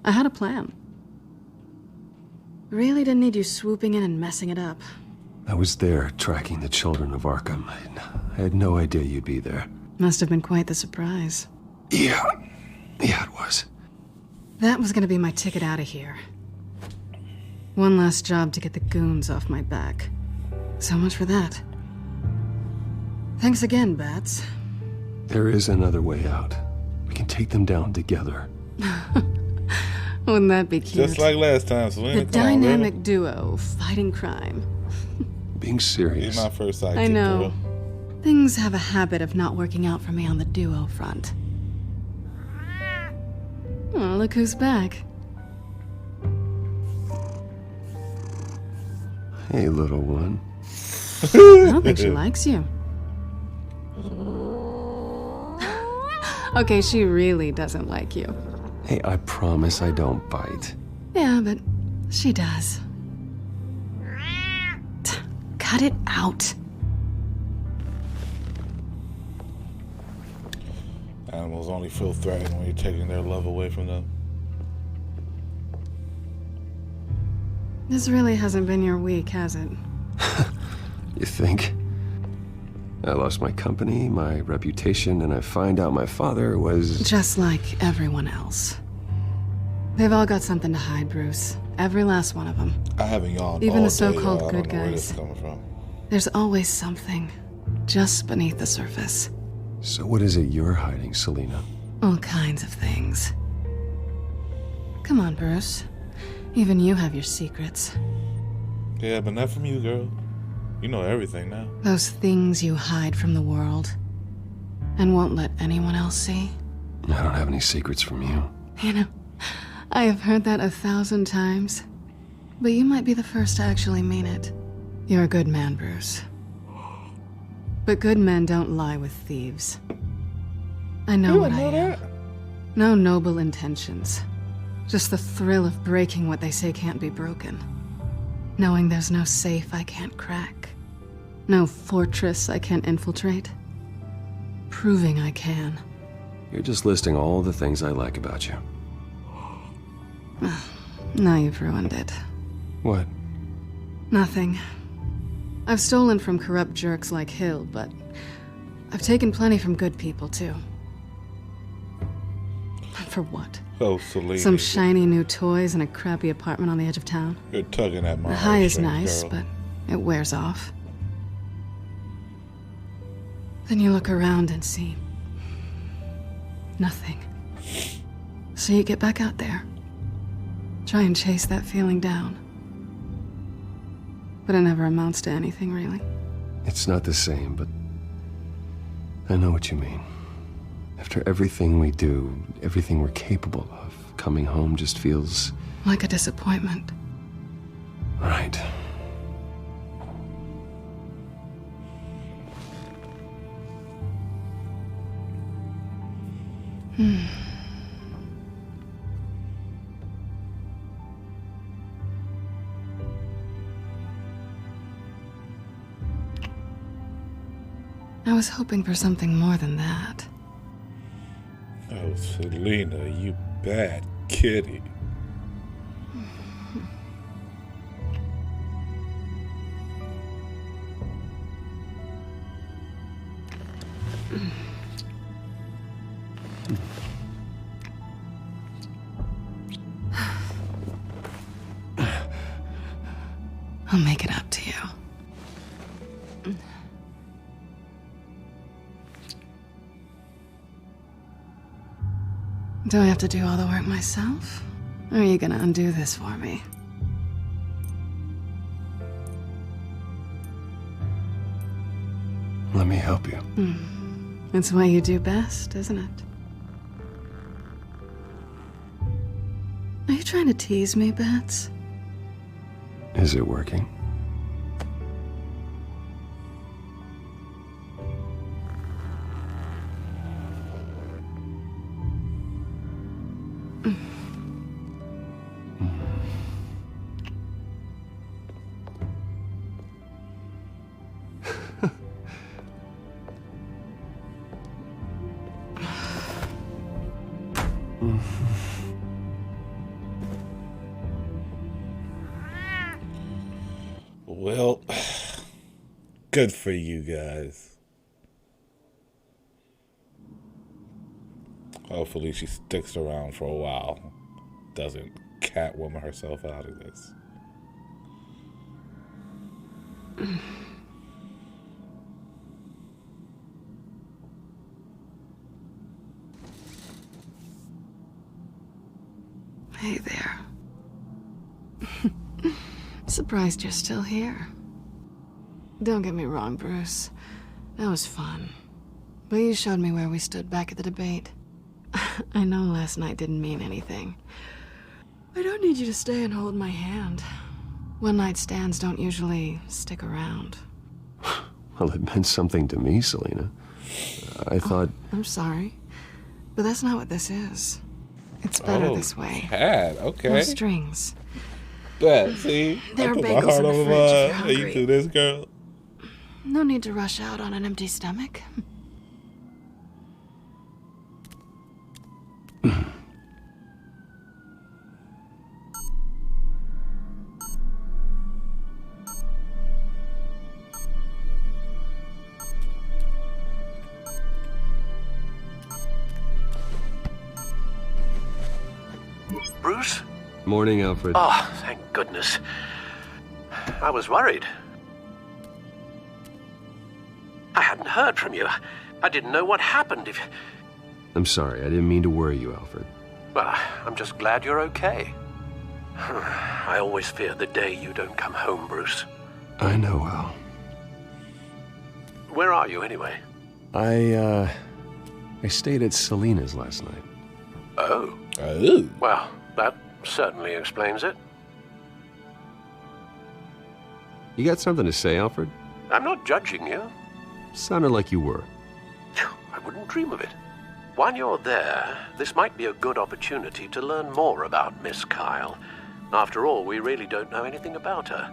I had a plan. Really didn't need you swooping in and messing it up. I was there tracking the children of Arkham. I had no idea you'd be there. Must have been quite the surprise. Yeah, it was. That was gonna be my ticket out of here. One last job to get the goons off my back. So much for that. Thanks again, Bats. There is another way out. We can take them down together. Wouldn't that be cute? Just like last time, Selina. The dynamic duo fighting crime. Being serious. You're my first sidekick, I know. girl. Things have a habit of not working out for me on the duo front. Oh, look who's back. Hey, little one. I don't think she likes you. Okay, she really doesn't like you. Hey, I promise I don't bite. Yeah, but she does. Cut it out. Animals only feel threatened when you're taking their love away from them. This really hasn't been your week, has it? You think? I lost my company, my reputation, and I find out my father was... Just like everyone else. They've all got something to hide, Bruce. Every last one of them. I haven't yawned Even all the so-called day, good I don't know where this guys. is coming from. There's always something just beneath the surface. So what is it you're hiding, Selina? All kinds of things. Come on, Bruce. Even you have your secrets. Yeah, but not from you, girl. You know everything now. Those things you hide from the world and won't let anyone else see. I don't have any secrets from you. You know, I have heard that 1,000 times, but you might be the first to actually mean it. You're a good man, Bruce. But good men don't lie with thieves. I know what I am. No noble intentions. Just the thrill of breaking what they say can't be broken. Knowing there's no safe I can't crack. No fortress I can't infiltrate. Proving I can. You're just listing all the things I like about you. Now you've ruined it. What? Nothing. I've stolen from corrupt jerks like Hill, but I've taken plenty from good people, too. For what? Oh, Selena. Some shiny new toys and a crappy apartment on the edge of town. You're tugging at my The high is heartstrings, nice, girl. but it wears off. Then you look around and see nothing. So you get back out there. Try and chase that feeling down. But it never amounts to anything, really. It's not the same, but I know what you mean. After everything we do, everything we're capable of, coming home just feels... Like a disappointment. Right. I was hoping for something more than that. Oh, Selena, you bad kitty. I'll make it up to you. Do I have to do all the work myself? Or are you gonna undo this for me? Let me help you. It's what you do best, isn't it? Are you trying to tease me, Bats? Is it working? Well, good for you guys. Hopefully she sticks around for a while. Doesn't Catwoman herself out of this. Hey there. Surprised you're still here. Don't get me wrong, Bruce. That was fun. But you showed me where we stood back at the debate. I know last night didn't mean anything. I don't need you to stay and hold my hand. One-night stands don't usually stick around. Well, it meant something to me, Selena. I thought... I'm sorry, but that's not what this is. It's better this way. Cat, okay. No strings. That, see? There I are put my bagels heart in the over fridge if you're my... hungry. You do this, girl. No need to rush out on an empty stomach. Bruce? Morning, Alfred. Oh, thank goodness. I was worried. I hadn't heard from you. I didn't know what happened if... I'm sorry, I didn't mean to worry you, Alfred. Well, I'm just glad you're okay. I always fear the day you don't come home, Bruce. I know, Al. Where are you, anyway? I stayed at Selena's last night. Oh. Oh. Well, that certainly explains it. You got something to say, Alfred? I'm not judging you. Sounded like you were. I wouldn't dream of it. While you're there, this might be a good opportunity to learn more about Miss Kyle. After all, we really don't know anything about her.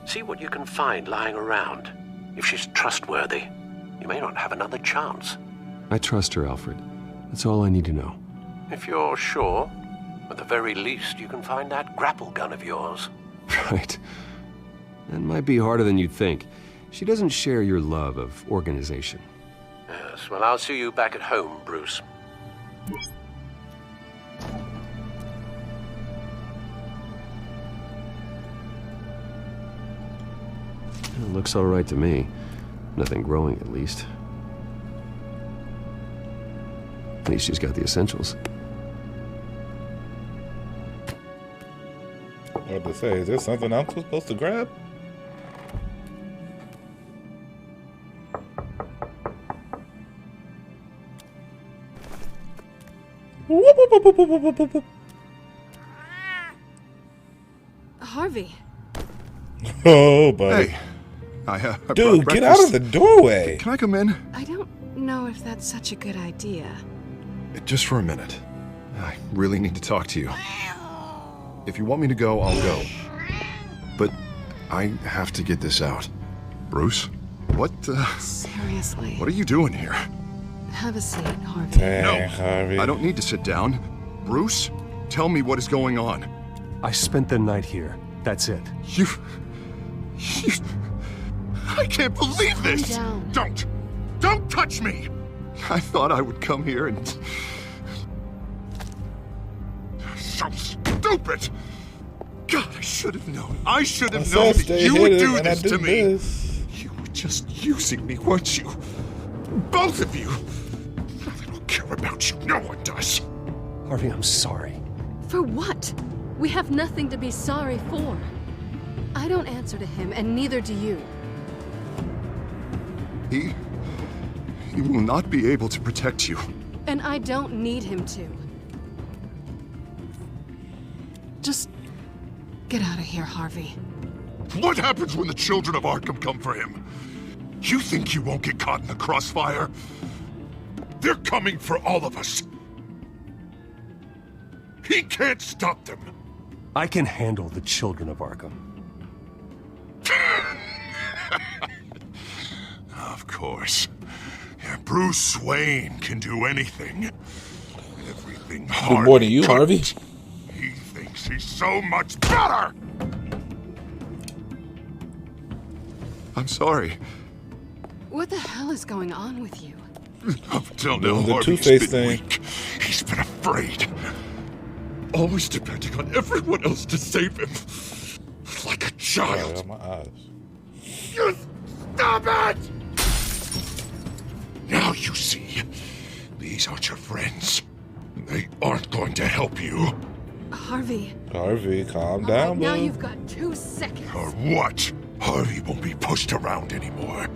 See what you can find lying around. If she's trustworthy, you may not have another chance. I trust her, Alfred. That's all I need to know. If you're sure, at the very least, you can find that grapple gun of yours. Right. That might be harder than you'd think. She doesn't share your love of organization. Yes, well, I'll see you back at home, Bruce. It looks all right to me. Nothing growing, at least. At least she's got the essentials. What to say? Is there something else we're supposed to grab? Harvey. Oh, buddy. Hey, I dude, get out of the doorway. Can I come in? I don't know if that's such a good idea. Just for a minute. I really need to talk to you. If you want me to go, I'll go. But I have to get this out. Bruce? What, Seriously. What are you doing here? Have a seat, Harvey. No, Harvey. I don't need to sit down. Bruce, tell me what is going on. I spent the night here. That's it. You... I can't believe this! Calm down. Don't touch me! I thought I would come here and... So stupid! God, I should have known. I should have known that you would do this to me. You were just using me, weren't you? Both of you. I don't care about you. No one does. Harvey, I'm sorry. For what? We have nothing to be sorry for. I don't answer to him, and neither do you. He will not be able to protect you. And I don't need him to. Just get out of here, Harvey. What happens when the children of Arkham come for him? You think you won't get caught in the crossfire? They're coming for all of us. He can't stop them. I can handle the children of Arkham. Of course. Yeah, Bruce Wayne can do anything. Everything hard. Good morning, you, Harvey. He thinks he's so much better! I'm sorry. What the hell is going on with you? Up till now, Doing the Harvey's Two-Face been thing. weak. He's been afraid. Always depending on everyone else to save him. Like a child. Oh, my eyes. You stop it! Now you see. These aren't your friends. They aren't going to help you. Harvey. Harvey, calm All down, right, now bro. you've got 2 seconds. Or what? Harvey won't be pushed around anymore.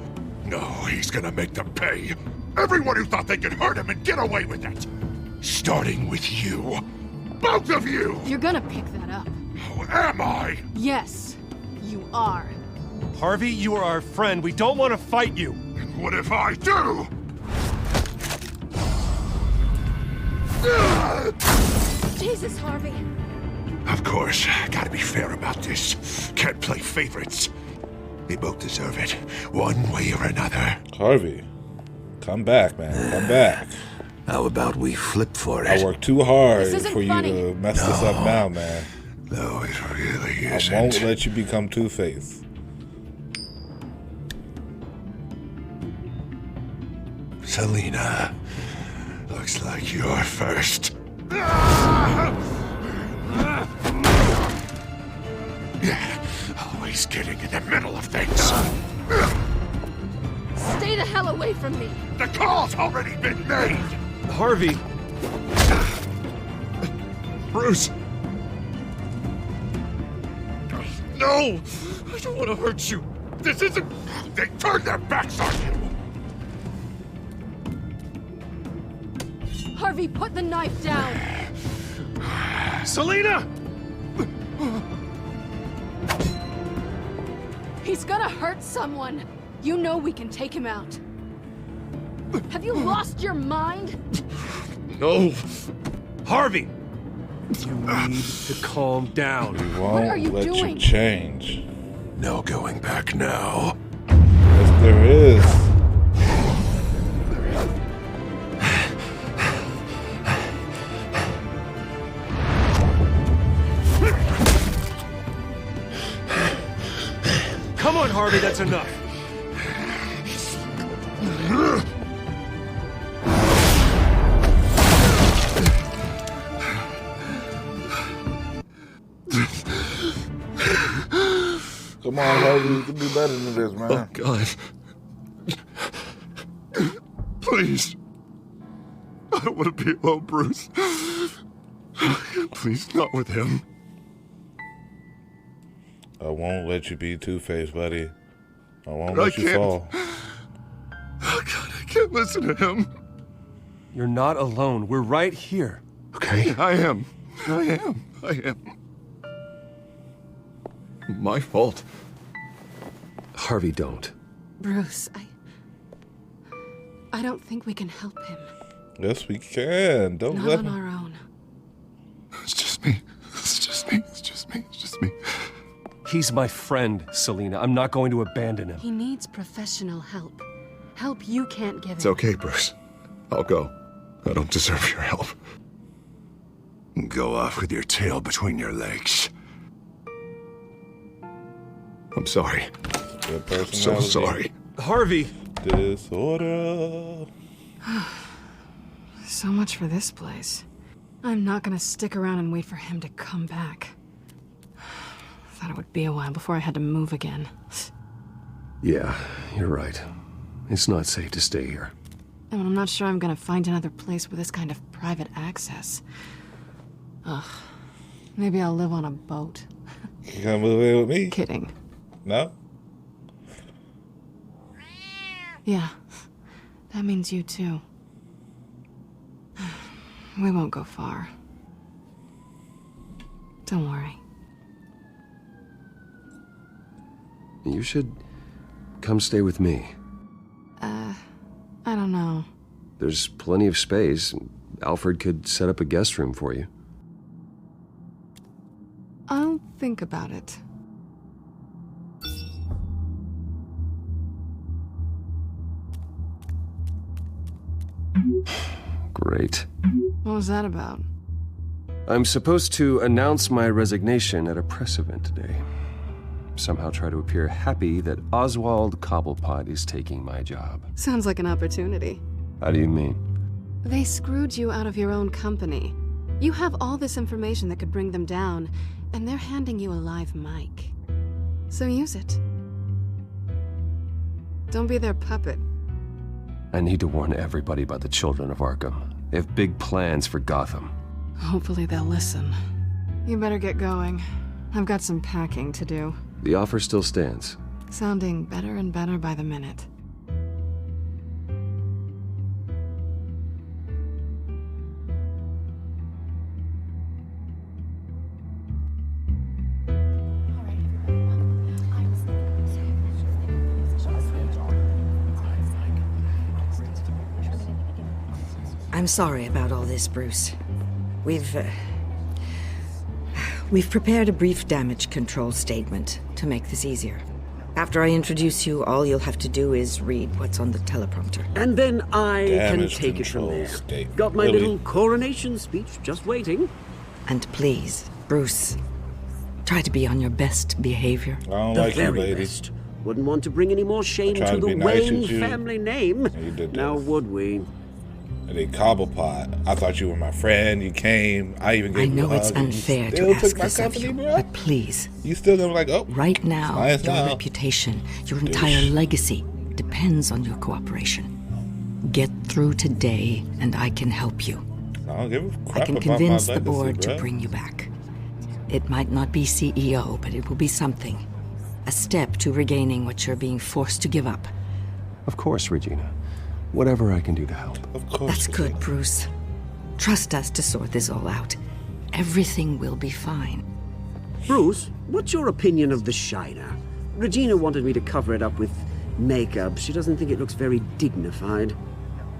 No, he's gonna make them pay. Everyone who thought they could hurt him and get away with it. Starting with you. Both of you! You're gonna pick that up. Who am I? Yes, you are. Harvey, you are our friend. We don't want to fight you. And what if I do? Jesus, Harvey. Of course, gotta be fair about this. Can't play favorites. They both deserve it, one way or another. Harvey, come back, man. Come back. How about we flip for it? I worked too hard This isn't for you funny. to mess this up now, man. No, it really I isn't. won't let you become Two-Face. Selina, looks like you're first. Always getting in the middle of things. Stay the hell away from me. The call's already been made. Harvey. Bruce. No! I don't want to hurt you. This isn't... They turned their backs on you. Harvey, put the knife down. Selina! He's gonna hurt someone. You know we can take him out. Have you lost your mind? No. Harvey! You need to calm down. We What are won't you let doing? you change. No going back now. Yes, there is. Come on, Harvey, that's enough. Come on, Harvey. You can do better than this, man. Oh, God. Please. I don't want to be alone, Bruce. Please, not with him. I won't let you be Two-Face, buddy. I won't I let you can't. fall. Oh, God, I can't listen to him. You're not alone. We're right here. Okay? I am. My fault. Harvey, don't. Bruce, I don't think we can help him. Yes, we can. Don't Not let on him. our own. It's just me. It's just me. He's my friend, Selina. I'm not going to abandon him. He needs professional help. Help you can't give him. It's okay, Bruce. I'll go. I don't deserve your help. Go off with your tail between your legs. I'm sorry. Your I'm so personality. sorry. Harvey! Disorder. So much for this place. I'm not gonna stick around and wait for him to come back. Thought it would be a while before I had to move again. Yeah, you're right. It's not safe to stay here. And I'm not sure I'm gonna find another place with this kind of private access. Ugh. Maybe I'll live on a boat. You gonna move in with me? Kidding. No? Yeah. That means you too. We won't go far. Don't worry. You should come stay with me. I don't know. There's plenty of space. Alfred could set up a guest room for you. I'll think about it. Great. What was that about? I'm supposed to announce my resignation at a press event today. somehow try to appear happy that Oswald Cobblepot is taking my job. Sounds like an opportunity. How do you mean? They screwed you out of your own company. You have all this information that could bring them down, and they're handing you a live mic. So use it. Don't be their puppet. I need to warn everybody about the children of Arkham. They have big plans for Gotham. Hopefully they'll listen. You better get going. I've got some packing to do. The offer still stands. Sounding better and better by the minute. I'm sorry about all this, Bruce. We've prepared a brief damage control statement to make this easier. After I introduce you, all you'll have to do is read what's on the teleprompter. And then I Damage can take it from control there. statement. Got my Really? little coronation speech just waiting. And please, Bruce, try to be on your best behavior. I don't The like you, very lady. best. Wouldn't want to bring any more shame tried to to the be nice Wayne with you. family name. You did Now this. would we? And then Cobblepot. I thought you were my friend. You came. I even gave I you a know it's hug, and you unfair still to took ask my this of company, you, bro? but please. You still gonna be like, oh. Right now, Science your now. reputation, your entire legacy depends on your cooperation. Get through today, and I can help you. I don't give a crap I can about my convince the legacy, board to bruh. bring you back. It might not be CEO, but it will be something. A step to regaining what you're being forced to give up. Of course, Regina. Whatever I can do to help. Of course. That's good, Bruce. Trust us to sort this all out. Everything will be fine. Bruce, what's your opinion of the Shiner? Regina wanted me to cover it up with makeup. She doesn't think it looks very dignified.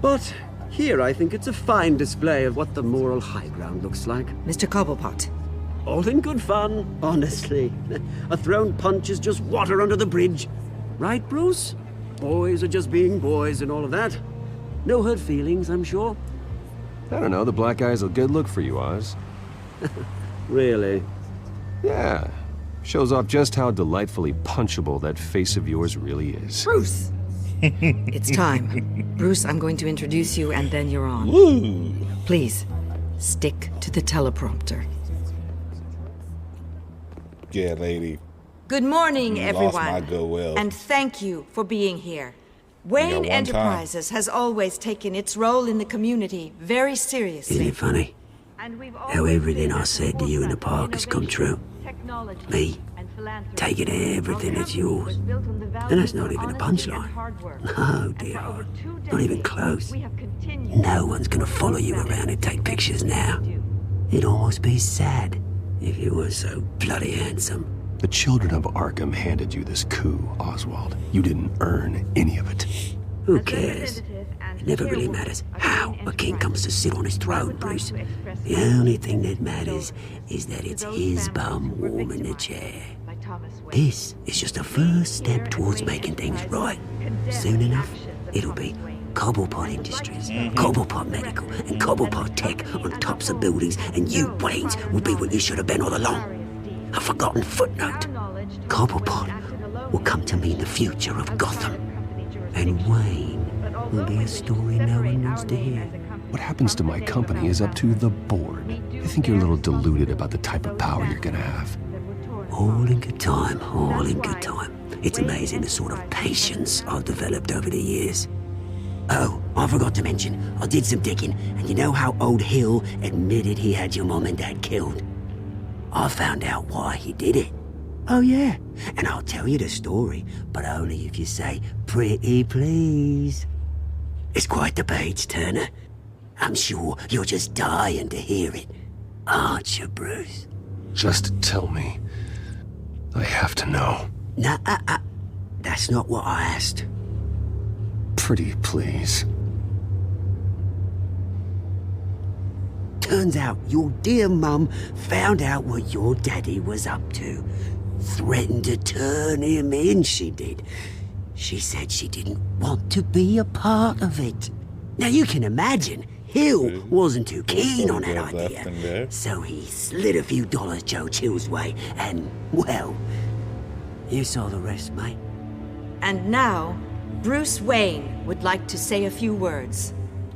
But here I think it's a fine display of what the moral high ground looks like. Mr. Cobblepot. All in good fun, honestly. A thrown punch is just water under the bridge. Right, Bruce? Boys are just being boys and all of that. No hurt feelings, I'm sure. I don't know, the black eye's a good look for you, Oz. Really? Yeah. Shows off just how delightfully punchable that face of yours really is. Bruce! It's time. Bruce, I'm going to introduce you and then you're on. Woo! Please, stick to the teleprompter. Yeah, lady. Good morning, You everyone. lost my goodwill. And thank you for being here. got Wayne one Enterprises has always taken its role in the community very seriously. Isn't it funny? How everything I said to you in the park has come true. Me, taking everything that's yours. And that's not even a punchline. No, dear heart. Not even close. No one's gonna follow you around and take pictures now. It'd almost be sad if you were so bloody handsome. The children of Arkham handed you this coup, Oswald. You didn't earn any of it. Who cares? It never really matters how a king comes to sit on his throne, Bruce. The only thing that matters is that it's his bum warm in the chair. This is just a first step towards making things right. Soon enough, it'll be Cobblepot Industries, Cobblepot Medical, and Cobblepot Tech on tops of buildings, and you, Waynes, will be what you should have been all along. A forgotten footnote. Cobblepot will come to mean the future of Gotham. And Wayne will be a story no one wants to hear. What happens to my company is up to the board. I think you're a little deluded about the type of power you're gonna have. All in good time, all in good time. It's amazing the sort of patience I've developed over the years. Oh, I forgot to mention, I did some digging, and you know how old Hill admitted he had your mom and dad killed? I found out why he did it. Oh yeah, and I'll tell you the story, but only if you say, pretty please. It's quite the page turner. I'm sure you're just dying to hear it. Aren't you, Bruce? Just tell me. I have to know. Nah, that's not what I asked. Pretty please. Turns out your dear mum found out what your daddy was up to. Threatened to turn him in, she did. She said she didn't want to be a part of it. Now you can imagine, Hill wasn't too keen on that idea. So he slid a few dollars Joe Chill's way, and, well, You saw the rest, mate. And now, Bruce Wayne would like to say a few words.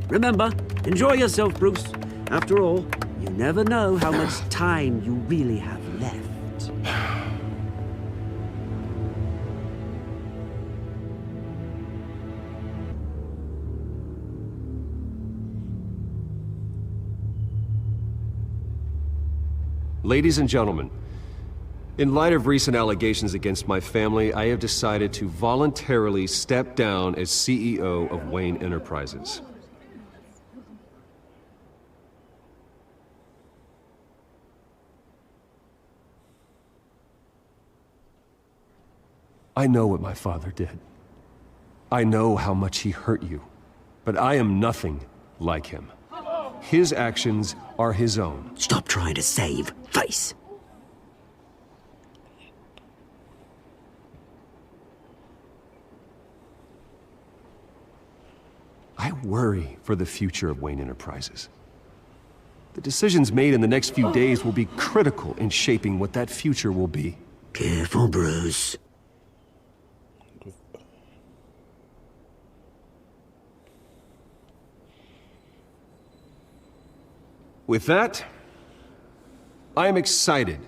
Remember, enjoy yourself, Bruce. After all, you never know how much time you really have left. Ladies and gentlemen, in light of recent allegations against my family, I have decided to voluntarily step down as CEO of Wayne Enterprises. I know what my father did. I know how much he hurt you, but I am nothing like him. His actions are his own. Stop trying to save face. I worry for the future of Wayne Enterprises. The decisions made in the next few days will be critical in shaping what that future will be. Careful, Bruce. With that, I am excited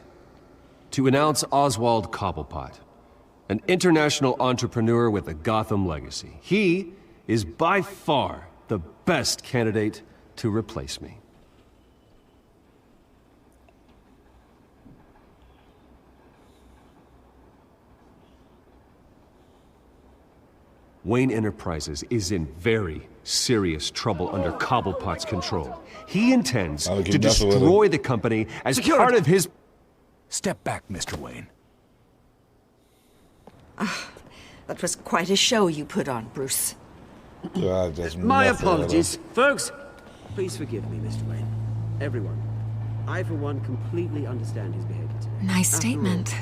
to announce Oswald Cobblepot, an international entrepreneur with a Gotham legacy. He is by far the best candidate to replace me. Wayne Enterprises is in very serious trouble under Cobblepot's control. He intends to destroy the company as part of his... Step back, Mr. Wayne. That was quite a show you put on, Bruce. My apologies, folks. Please forgive me, Mr. Wayne. Everyone. I, for one, completely understand his behavior today. Nice statement.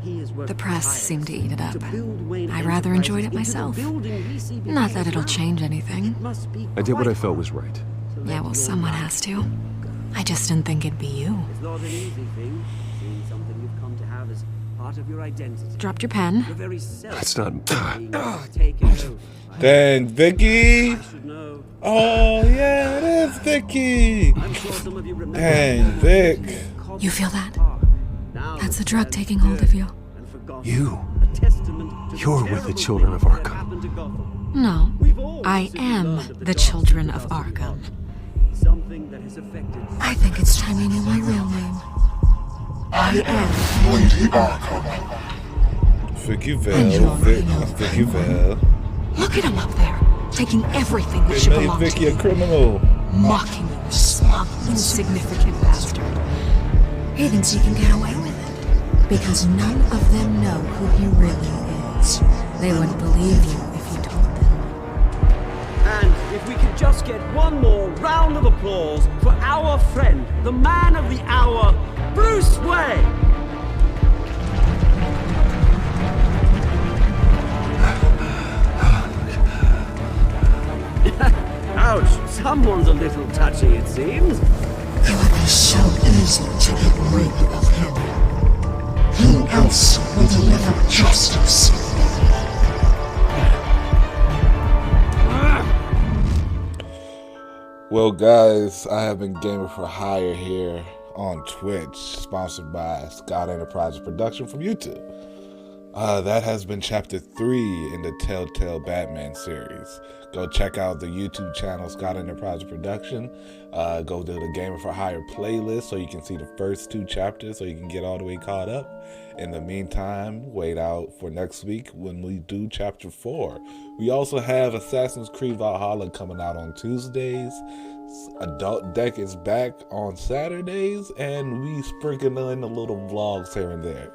The press seemed to eat it up. I rather enjoyed it myself. Not that it'll change anything. I did what I felt was right. Yeah, well, someone has to. I just didn't think it'd be you. It's not an easy thing, seeing something you've come to have as part of your identity. Dropped your pen. Your very self. That's not... Dang, Vicky! Oh, yeah, it is Vicky! Dang, Vic. You feel that? That's the drug taking hold of you. You're with the children of Arkham. No, I am the children of Arkham. I think it's time you knew my real name. I am Lady Arkham. Vicky Vale, Vicky Vale. Look at him up there, taking everything that should belong to Vicky you. a criminal. Mocking you, smug, insignificant bastard. He thinks he can get away with it, because none of them know who he really is. They wouldn't believe you if you told them. And if we could just get one more round of applause for our friend, the man of the hour, Bruce Wayne! Ouch, someone's a little touchy, it seems. It would be so easy to get rid of him. Who else will deliver justice? Well, guys, I have been GamerForHire here on Twitch, sponsored by Scott Enterprises Production from YouTube. That has been Chapter 3 in the Telltale Batman series. Go check out the YouTube channel, Scott Enterprises Production. Go to the GamerForHire playlist so you can see the first 2 chapters so you can get all the way caught up. In the meantime, wait out for next week when we do Chapter 4. We also have Assassin's Creed Valhalla coming out on Tuesdays. Adult Deck is back on Saturdays, and we sprinkle in the little vlogs here and there.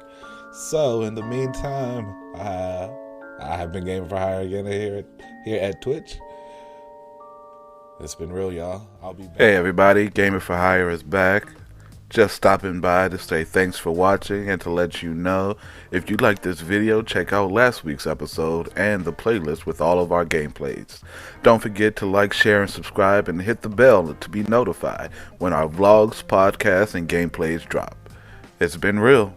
So, in the meantime, I have been GamerForHire again here at Twitch. It's been real, y'all. I'll be back. Hey, everybody. GamerForHire is back. Just stopping by to say thanks for watching and to let you know if you like this video, check out last week's episode and the playlist with all of our gameplays. Don't forget to like, share, and subscribe, and hit the bell to be notified when our vlogs, podcasts, and gameplays drop. It's been real.